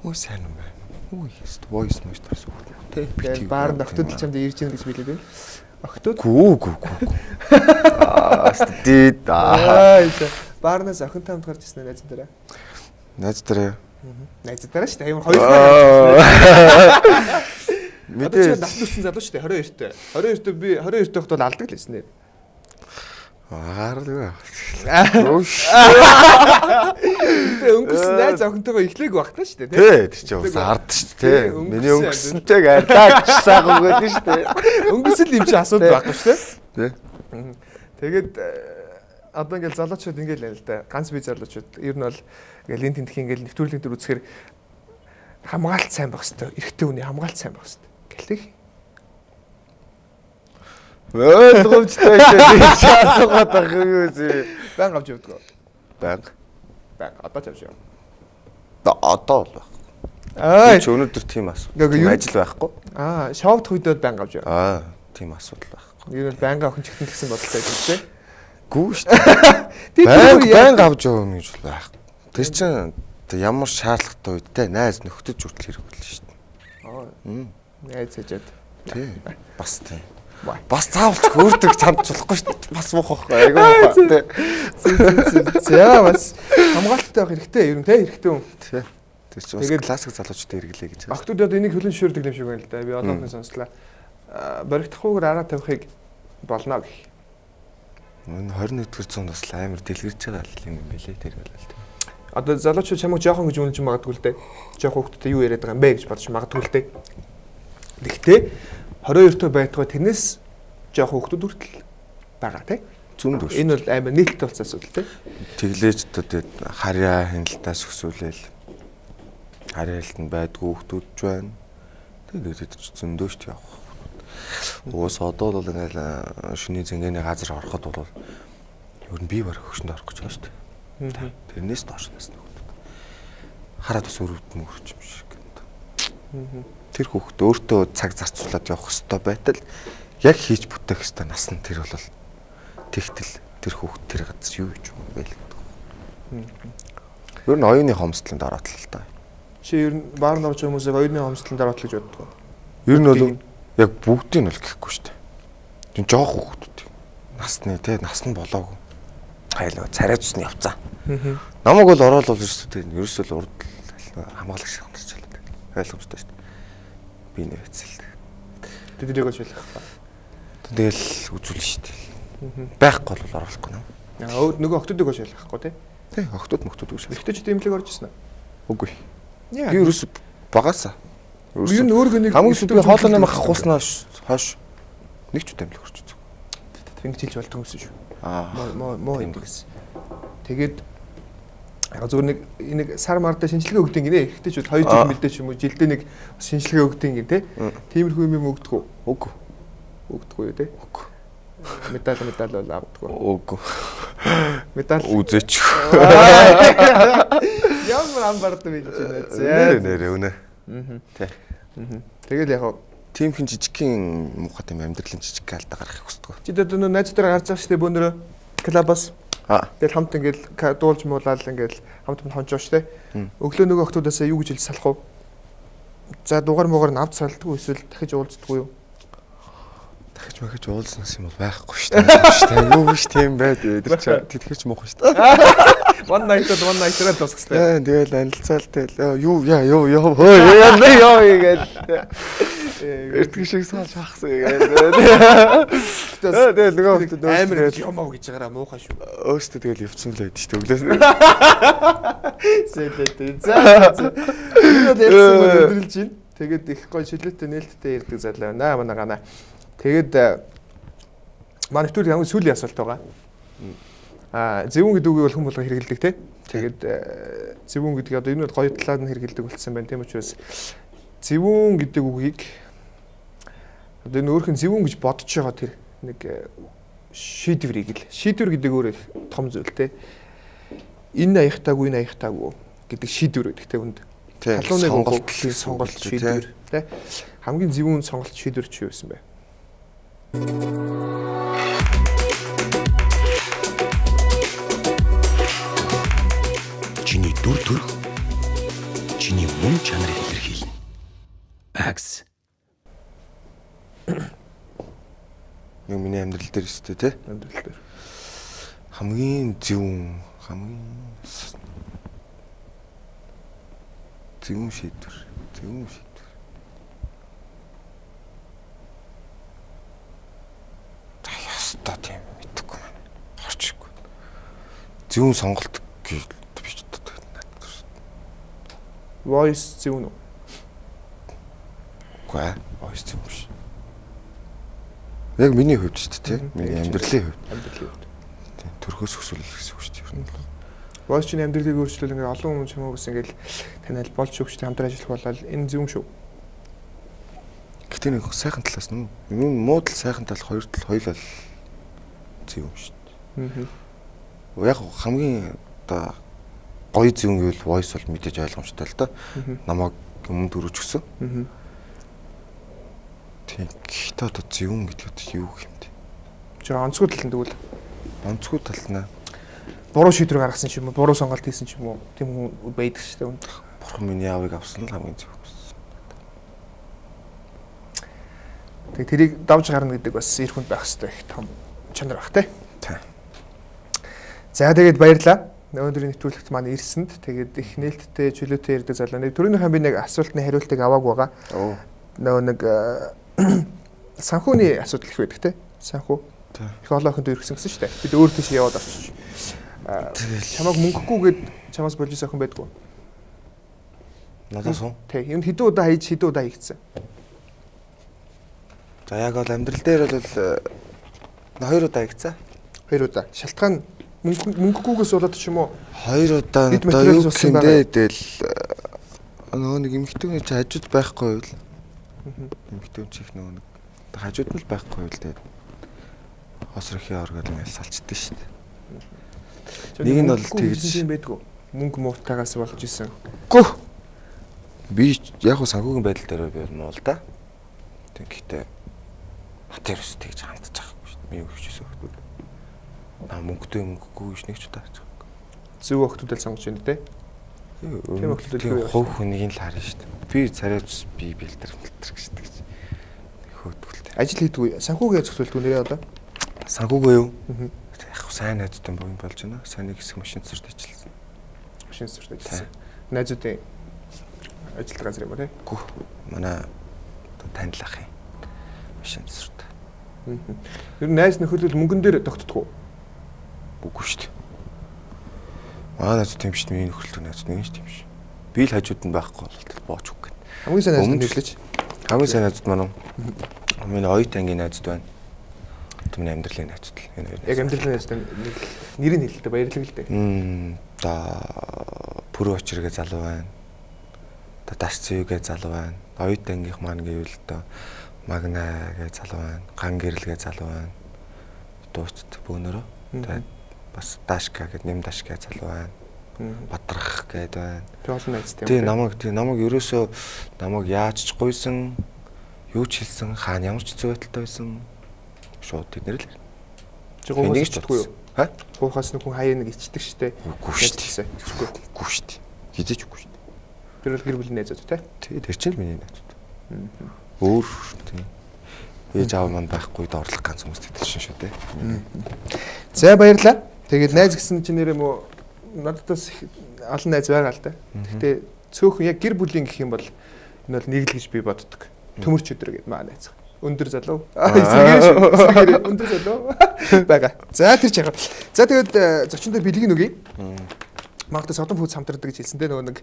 S2: Өө сайн юм байна. Өө яст voice noise тарс үг.
S1: Тэг. Баарнд охтууд л чамд ирж ийн гэж билээ дээ. Охтууд?
S2: Гүү. Стид.
S1: Баарнаас охинтой хамт гарч ирсэн найз дараа.
S2: Найз дараа.
S1: Найз дараа шүү дээ. Амар хоёр. Мэдээ. Нас төрсэн залуу шүү дээ. 22-т би 22-т байхад бол алдаг л байсан нэ.
S2: Аарлагаа.
S1: Өнгөрсөн найз охинтойгоо эхлэег багтаа шүү дээ.
S2: Тий, тэр чинь ус ард шүү дээ. Миний өнгөрсөнтэйг арлаач сайхан өгөөд шүү дээ.
S1: Өнгөрсөн юм чи асуудал байхгүй шүү
S2: дээ.
S1: Тий. Тэгээд одоо ингээл залуучууд ингээл байл л да. Ганц бие залуучууд ер нь бол ингээл энэ тентх ингээл нэвтрүүлгийн төр үзэхээр хамгаалт сайн байх хэвээр. Эрэгтэй хүний хамгаалт сайн байх хэвээр. Гэлтэг.
S2: Ойлгомжтой шүү. Шаасгаад байгаа юм зү.
S1: Баян авч явдаг.
S2: Баян.
S1: Одоо ч авч яв.
S2: Одоо л байх. Чи өнөөдөр тийм асуудал. Ажил байхгүй.
S1: Шоуд хөдөөд баян авч яв.
S2: Тийм асуудал байхгүй.
S1: Ер нь баянга охин чихтэн гэсэн бодолтой юм тий.
S2: Гүү шүү. Баян авч явна гэж байх. Тэр чинь ямар шаардлагатай үедтэй найз нөхдөж хүртэл хэрэг болно шүү дээ.
S1: Найз хажаад.
S2: Тий. Бас тий. Бас цаавалч хөөрдөг чамд болохгүй шүү дээ. Бас муухай айгүй муухай тий.
S1: За бас хамгаалттай байх хэрэгтэй ер нь тий хэрэгтэй юм.
S2: Тий. Тэр чинь бас классик залуучтай хэрэглэе гэж.
S1: Охтууд одоо энийг хөлн шүрдэг юм шиг байна л да. Би одоохон сонслаа. Боригдохгүйгээр араа тавихыг болно гэх.
S2: Энэ 21-р зуунд бас амар дэлгэрч байгаа юм билээ тэр бол тий.
S1: Одоо залуучууд чамайг жоохон гэж үнэлж магадгүй л дээ. Жоохон хүүхдтэй юу яриад байгаа юм бэ гэж бодож магадгүй л дээ. Гэхдээ 22-т байтугай тэрнээс жоохон хүүхдүүд хүртэл байгаа тий.
S2: Зүүн дүүш.
S1: Энэ бол амар нийтлэлтэй болсон асуудал тий.
S2: Тэглээж одоо тэгээд харьяа хяналтаас өсвөлээл харьяалтанд байдгүй хүүхдүүд ч байна. Тэгээд зөндөөшт явах. Уус одоо бол ингээл шүний зэнгэний газар ороход бол ер нь би баг хөгшөнд орох гэж байгаа шүү дээ. Тэрнээс доош насна хүүхдүүд. Хараад бас өрөвдөн өрч юм шиг. Тэр хүүхд өөртөө цаг зарцуулаад явах хэрэгтэй байтал яг хийж бүтээх хэрэгтэй нас нь тэр бол тэгтэл тэр хүүхд тэр газар юу гэж юм бэ л гэдэг. Ер нь оюуны хомсдлонд ороод л та.
S1: Чи ер нь баарнд орж байгаа хүмүүсийг оюуны хомсдлонд ороод л гэж боддог.
S2: Ер нь бол яг бүгдийг нь л гэхгүй шүү дээ. Тэг жоох хүүхдүүд. Насны те нас нь болоогүй. Хайлаа царай цусны явцаа. Намайг бол ороод л шүү дээ. Ерөөсөө л урд хамгаалагч хамтарч байлаа. Ойлгомжтой шүү дээ. Би нэр хэцэлдэг.
S1: Тэднийг олж болох ба.
S2: Тэгэл үзүүлнэ шүү дээ. Байхгүй бол оруулахгүй наа.
S1: Нөгөө охтуудыг бол шалгахгүй тий.
S2: Тий, охтууд үгүй шээ.
S1: Эхтэйчүүд имлэг орж ирсэн
S2: Үгүй.
S1: аа.
S2: Би ерөөс багасаа.
S1: Ер нь өөрөө нэг
S2: хамгийн сүүлийн хоолой намайг хууснаас хойш нэг ч удаа амлах орч үзв.
S1: ингэж хэлж болдог юмсэн шүү. Моо
S2: тийм
S1: гэсэн. Тэгээд яг зүгээр нэг энийг сар мартаа шинжилгээ өгдөг гинэ. Эхтэйчүүд 2 жил мэдээ ч юм уу жилдээ нэг шинжилгээ өгдөг гин тий. Тиймэрхүү юм өгдөг үү?
S2: Үгүй.
S1: Өгдөг үү тий.
S2: Үгүй.
S1: Медаль бол авдаг уу?
S2: Үгүй.
S1: Медаль
S2: Үзээч.
S1: ямар амбард байж байна.
S2: Нэрээ үнэ. Тий.
S1: Тэгэл яг
S2: Тимхэн жижигхэн муухай тийм амьдралын жижиг гаалда гарахыг хүсдэг.
S1: чи дээд нөө найзуудаараа гарч байгаа штэ бөөнөрөө клабас. Тэгэл хамт ингээл дуулж муулаад ингээл хамт хончоо штэ. Өглөө нөгөө охтуудаасаа юу гэж хэлж салах вэ? За дугаар муугаар нь авч салдгүй эсвэл дахиж уулздаггүй юу?
S2: Дахиж махиж уулзнаас юм бол байхгүй шүү дээ. Юу биш тийм байд. Тэр чи тэтгэж муухай шүү дээ.
S1: One night-аар дуусгах штэ.
S2: Тэгэл анилцаал тэгэл юу яа гээл. Эртгэ шиг саал шахсан гээл. Тэгэл нөгөө хүмүүс
S1: амар юмаа гэж байгаараа муухай шүү.
S2: Өөстө тэгэл явцсан л байд шүү дээ. Өглөөс.
S1: Зэдэлтэй. За. Энэ дэлсэн өдрөлж байна. Тэгээд их гой шилэттэй нээлттэй ярддаг зарлаа байна. Манай гана. Тэгээд манай нэвтрүүлэг хамгийн сүүлийн асуулт байгаа. Зөвүүн гэдэг үгийг бол хүн болгон хэрэгэлдэг те. Тэгээд зөвүүн гэдэг одоо энэ бол гоё талаар нь хэрэгэлдэг болсон байна. Тийм учраас зөвүүн гэдэг үгийг одоо энэ өөрхөн зөвүүн гэж бодож байгаа тэр нэг шийдвэрийг л шийдвэр гэдэг өөр их том зүйл те. Энэ аяхтаагүй энэ аяхтаагүй гэдэг шийдвэр гэдэг те хүнд. Сонголт шийдвэр те. Хамгийн зөвүүн сонголт шийдвэр чи юу байсан бэ?
S3: Чиний дүр төрх, чиний мөн чанарыг илэрхийлнэ. Акс.
S2: Юу миний амьдрал дээр өстэй те.
S1: Амьдрал дээр.
S2: Хамгийн зөвүүн шийдвэр. Та тийм мэдэхгүй байна. Орчихгүй. Зөвүүн сонголт гэж биш надад.
S1: Voice зөвүүн үү?
S2: Үгүй ээ. Voice зөвүүн биш. Яг миний хувьд шүү дээ, тийм. Миний амьдралын хувьд. Тийм. Төрхөөс өсвөл гэсэн үг шүү дээ. Ер нь бол.
S1: Voice чинь амьдралыг өөрчлөл ингээд олон хүн ч юм уу бас ингээд танил болж өгчтэй хамтран ажиллах болол энэ зөвүүн шүү.
S2: Гэтэ нэг сайхан талаас нь муу тал сайхан тал хоёр тал хоёулаа зөв юм шүү дээ. Яг хамгийн одоо гоё зөв юм гэвэл voice бол мэдээж ойлгомжтой л да. Намайг өмнө төрөж өгсөн. Тийм. Гэхдээ одоо зөв юм гэдэгт юу юм бэ?
S1: Жоо онцгой тал нь тэгвэл
S2: онцгой тал нь
S1: буруу шийдвэр гаргасан ч юм уу, буруу сонголт хийсэн ч юм уу, тийм хүн байдаг шүү дээ.
S2: Бурхан миний аавыг авсан л хамгийн зөв.
S1: Тэгээ тэрийг давж гарна гэдэг бас эр хүнд байх хэрэгтэй их том чанар баг те. За тэгээд баярлаа. Өнөөдрийн нэвтрүүлэгт маань ирсэнд тэгээд их нээлттэй чөлөөтэй ярьдаг залуу. Нэг түрүүнийхэн би нэг асуултны хариултыг аваагүй байгаа. Нөгөө нэг санхүүний асуудал их байдаг те. Санхүү. Их олон охинд өргөсөн гэсэн шүү дээ. Бид өөр тийш яваад авчих. Чамайг мөнгөггүйгээд чамаас болж исэн охин байдгүй.
S2: Надаас уу?
S1: Тэг. Энд хэдэн удаа хийж хэдэн удаа хийгдсэн.
S2: За яг бол амьдрал дээр бол 2 удаа хийгдсэн.
S1: 2 удаа. Шалтгаан мөнгөггүйгээс болоод ч юм уу
S2: 2 удаа одоо юу гэндээ тэгэл нөгөө нэг эмэгтэй чи хажууд байхгүй байвал эмэгтэй чих нөгөө нэг хажууд нь л байхгүй байвал тэгээд хосрохын оргол нь салчдээ шүү дээ. Нэг нь бол тэгж
S1: юм байдгүй. Мөнгө муутаагаас болж исэн.
S2: Гү. Би яг хөө санхүүгийн байдал дээр би юм уу л да. Тэгэхдээ хатэр ус тэгж хандж байгаа шүү дээ. Би юу хийчихсэн хөөд. Мөнгөгүй биш нэг ч удаа.
S1: Зөв охтуудад сонгож байна те. Тийм охтуудад
S2: хувь хүнийг л харна шүү дээ. Би царайц би бэлтэр гэж тэгж хөөдгөлтэй.
S1: Ажил хийдгүй. Санхүүгээ зохицуулдаг нэрээ одоо.
S2: Санхүүгээ юу? Яг сайн найзтай богино болж байна. Сайн нэг хэсэг машин цэцэрт ажилласан.
S1: Машин цэцэрт ажилласан. Найзуудын ажилтг газар юм уу те?
S2: Гү. Манай танил ах юм. Машин цэцэрт.
S1: Ер нь найз нөхөрлөл мөнгөн дээр тогтдгоо.
S2: Үгүй шүү дээ. Манай найз тийм шүү дээ. Миний нөхрөлтөө найз нэг тийм шүү. Би л хажууд нь байхгүй бол бооч үг гэнэ.
S1: Хамгийн сайн найз нэрлэж.
S2: Хамгийн сайн найзууд маань миний оюут ангийн найзууд байна. Миний амьдралын найзууд л энэ хоёр.
S1: Яг амьдралын найзууд нэрийг хэлэлтэй баярлаг л дээ.
S2: За Пүрүү очиргээ залуу байна. Дасцüüгээ залуу байна. Оюут ангийнх маань гэвэл Магнагээ залуу байна. Ган гэрэлгээ залуу байна. Дуучт бөөнөрөө. Тэгээд бас Дашка гэдэг нэм Дашка залуу байна. Батрах гэдэг байна.
S1: Тэг олон найзтай юм.
S2: Намайг ерөөсөө намайг яаж ч гуйсан, юу ч хэлсэн, хаана ямар ч зүй байдалтай байсан шууд тэднэр л.
S1: Чи гоохоос ичдэггүй юу?
S2: Ха?
S1: Гоохоос хүн хаяа нэг ичдэг штэ.
S2: Үгүй штэ. Үгүй штэ. Хизээч үгүй штэ.
S1: Тэр бол гэр бүлийн найзууд те.
S2: Тэр чинь л миний найзууд. Өөр тийм. Ээж аав маань байхгүй доорлох ганц хүмүүс гэдэг чинь шүү дээ.
S1: За баярлаа. Тэгээд найз гэсэн чинь нэр юм уу надад бас олон найз байгаа л да. Гэтэ цөөхөн яг гэр бүлийн гэх юм бол энэ бол нэг л гэж би боддог. Төмөрч өдөр гэдэг маа найз. Өндөр залуу. Өндөр залуу байгаа. За тэр чагаа. За тэгээд зочиндоо бэлгийн үгүй. Магадгүй Содон Фудс хамтардаг гэж хэлсэн дээ нөгөө нэг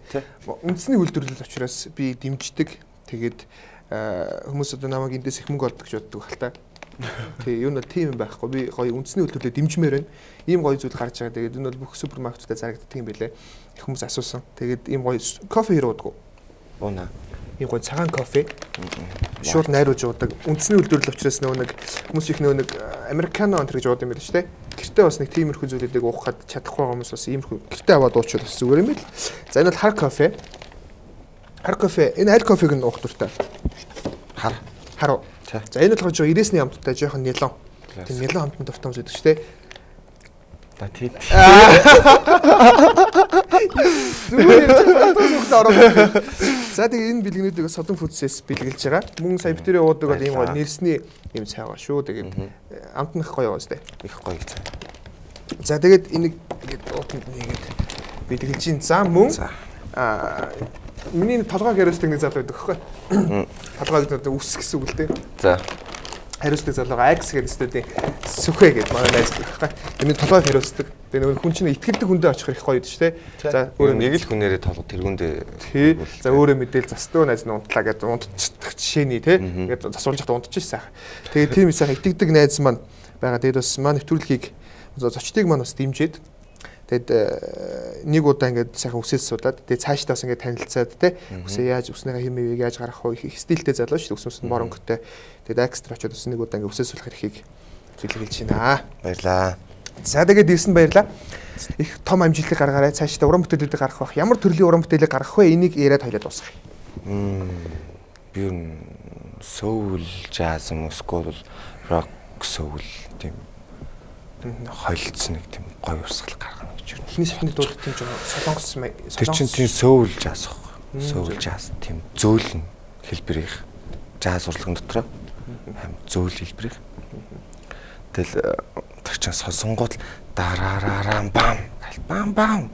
S1: үндэсний үйлдвэрлэл учраас би дэмждэг. Тэгээд хүмүүс одоо намайг эндээс их мөнгө олдог гэж боддог хэл та. Тэгээ юу нь тийм юм байхгүй. Би гоё үндэсний үйлдвэрлэлээ дэмжмээр байна. Ийм гоё зүйл гарч байгаа. Тэгээд энэ бол бүх супермаркетуудад зарагддаг юм байлээ. Их хүмүүс асуусан. Тэгээд ийм гоё кофе хэрэг уудаггүй.
S2: Уунаа.
S1: Ийм гоё цагаан кофе. Шууд найруулж уудаг. Үндэсний үйлдвэрлэл учраас нөгөө нэг хүмүүс их нөгөө нэг американо онтер гэж уудаг юм байна шүү дээ. Гэртээ бас нэг тиймэрхүү зүйлүүдийг уухад чадахгүй байгаа хүмүүс бас иймэрхүү гэртээ аваад уучвал бас зүгээр юм бэл. За энэ бол хар кофе. Хар кофе. Энэ аль кофег нь уух дуртай. Харуу. За энэ болохоор жоо 90-ний амттай жоохон нилон. Тийм нилон амтны дуртай хүмүүс байдаг шүү дээ.
S2: За тийм.
S1: Зүгээр ярьж байгаа. За тэгээ энэ бэлгэнүүдийг Содон Фудсээс бэлгэлж байгаа. Мөн сая битэрийн уудаг бол ийм гоё нэрсний юм цайгаа шүү. Тэгээд амтнах гоё байгаа сте.
S2: Их гоё цай.
S1: За тэгээд энийг уутанд нэгээд бэлгэлж ин. За мөн миний толгой хариуцдаг нэг залуу байдаг хөөхгүй. Толгой гэдэг нь үс гэсэн үг л дээ.
S2: За.
S1: Хариуцдаг залууга X гэдэг студийн сүхэ гэдэг манай найз байхгүй. Миний толгой хариуцдаг. Тэгээ нөгөө хүн чинь итгэлдэг хүндээ очих их гоё дээ шүү дээ.
S2: За өөрөө нэг л хүнээрээ толгой тэргүүндээ.
S1: Тий. За өөрөө мэдээл застуу найз нь унтлаа гэдэг унтчих жишээний тий. Ингээд засуулж хат унтчихсан. Тэгээ тийм сайхан итгэдэг найз маань байгаа. Тэгээд бас манай нэвтрүүлгийг зочдыг маань бас дэмжиж тэгэд нэг удаа ингээд сайхан үсээс суудаад тэгээ цаашдаа бас ингээд танилцаад те үсээ яаж үснийхээ хэмээг яаж гаргах вэ их стилтэй залуу шүү дээ үс нь моронхтой тэгээд экстра очоод бас нэг удаа ингээд үсээс суулгах эрхийг зөвлөж байна.
S2: Баярлаа.
S1: За тэгээд ирсэн баярлаа. Их том амжилтыг гаргаарай. Цаашдаа уран бүтээлүүдийг гаргах бах. Ямар төрлийн уран бүтээлийг гаргах вэ? Энийг яриад хоёлаа дуусгая.
S2: Би соул jazz эсвэл rock soul тийм хойлцсон нэг тийм гоё урсгал гаргана гэж байна.
S1: Эхний сахны дуудах тийм жоо солонгос
S2: тэр чинь тийм soul jazz байхгүй. Soul jazz тийм зөөлн хэлбэрийн jazz урлагын дотор зөөл хэлбэрийн. Тэгэл тэр чинь сонсонгууд дараараа бам бам.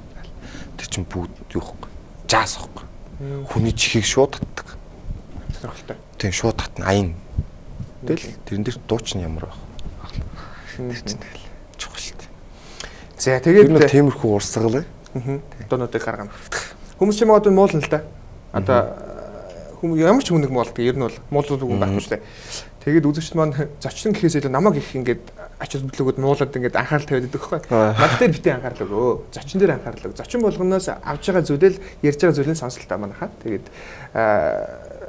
S2: Тэр чинь бүгд юу вэ? Jazz байхгүй. Хүний чихийг шууд татдаг.
S1: Сонирхолтой.
S2: Тийм шууд татна аян. Тэгэл тэрэн дээр дууч нь ямар байх. Тэр чинь тэгэл чухал шүү дээ.
S1: За тэгээд
S2: тиймэрхүү урсгал
S1: доонуудыг гаргана. Хүмүүс ч юм одоо муулна л да. Одоо хүмүүс ямар ч хүнийг муулдаг. Ер нь бол муулдаг хүн байхгүй шүү дээ. Тэгээд үзэгчд маань зочин гэхээс илүү намайг их ингээд ач холбогдлогууд муулаад ингээд анхаарал тавиад байдаг байхгүй. Над дээр битээ анхаарал өгөө. Зочин дээр анхаарал өг. Зочин болгоноос авж байгаа зүйлэл ярьж байгаа зүйлийн сонсолтой манайхаа. Тэгээд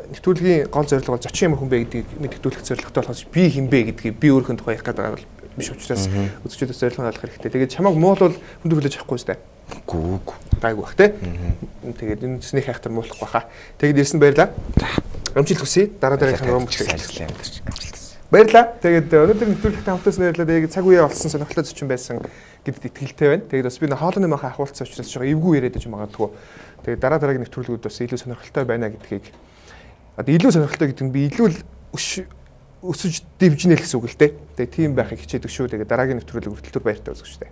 S1: нэвтрүүлгийн гол зорилго бол зочин ямар хүн бэ гэдгийг мэдгдүүлэх зорилготой болохоос би хэн бэ гэдгийг би өөрийнхөө тухай ярих гэдэг байгаа биш учраас үзэгчдээс зорилго олох хэрэгтэй. Тэгээд чамайг муулвал хүнд хүлээж авахгүй сте.
S2: Гүүг.
S1: Гайг бах те. Тэгээд энэ цэсний хайхтар муулах баха. Тэгээд ирсэн баярлаа. Амжилт хүсье. Дараа дараагийн уран бүтээл баярлаа. Тэгээд өнөөдөр нэвтрүүлэгт хамтаас нэрлээд яг цаг үеэ олсон сонирхолтой зочин байсан гэдэгт итгэлтэй байна. Тэгээд бас би хоолойны махаа ахуулсан учраас жоо эвгүй яриад байж магадгүй. Тэгээд дараагийн нэвтрүүлгүүд бас илүү сонирхолтой байна гэдгийг одоо илүү сонирхолтой гэдэг нь би илүү өсөж дэвжнэ л гэсэн үг л дээ. Тэгээд тийм байхыг хичээдэг шүү. Тэгээд дараагийн нэвтрүүлэг хүртэл баяртай үзэгчтэй.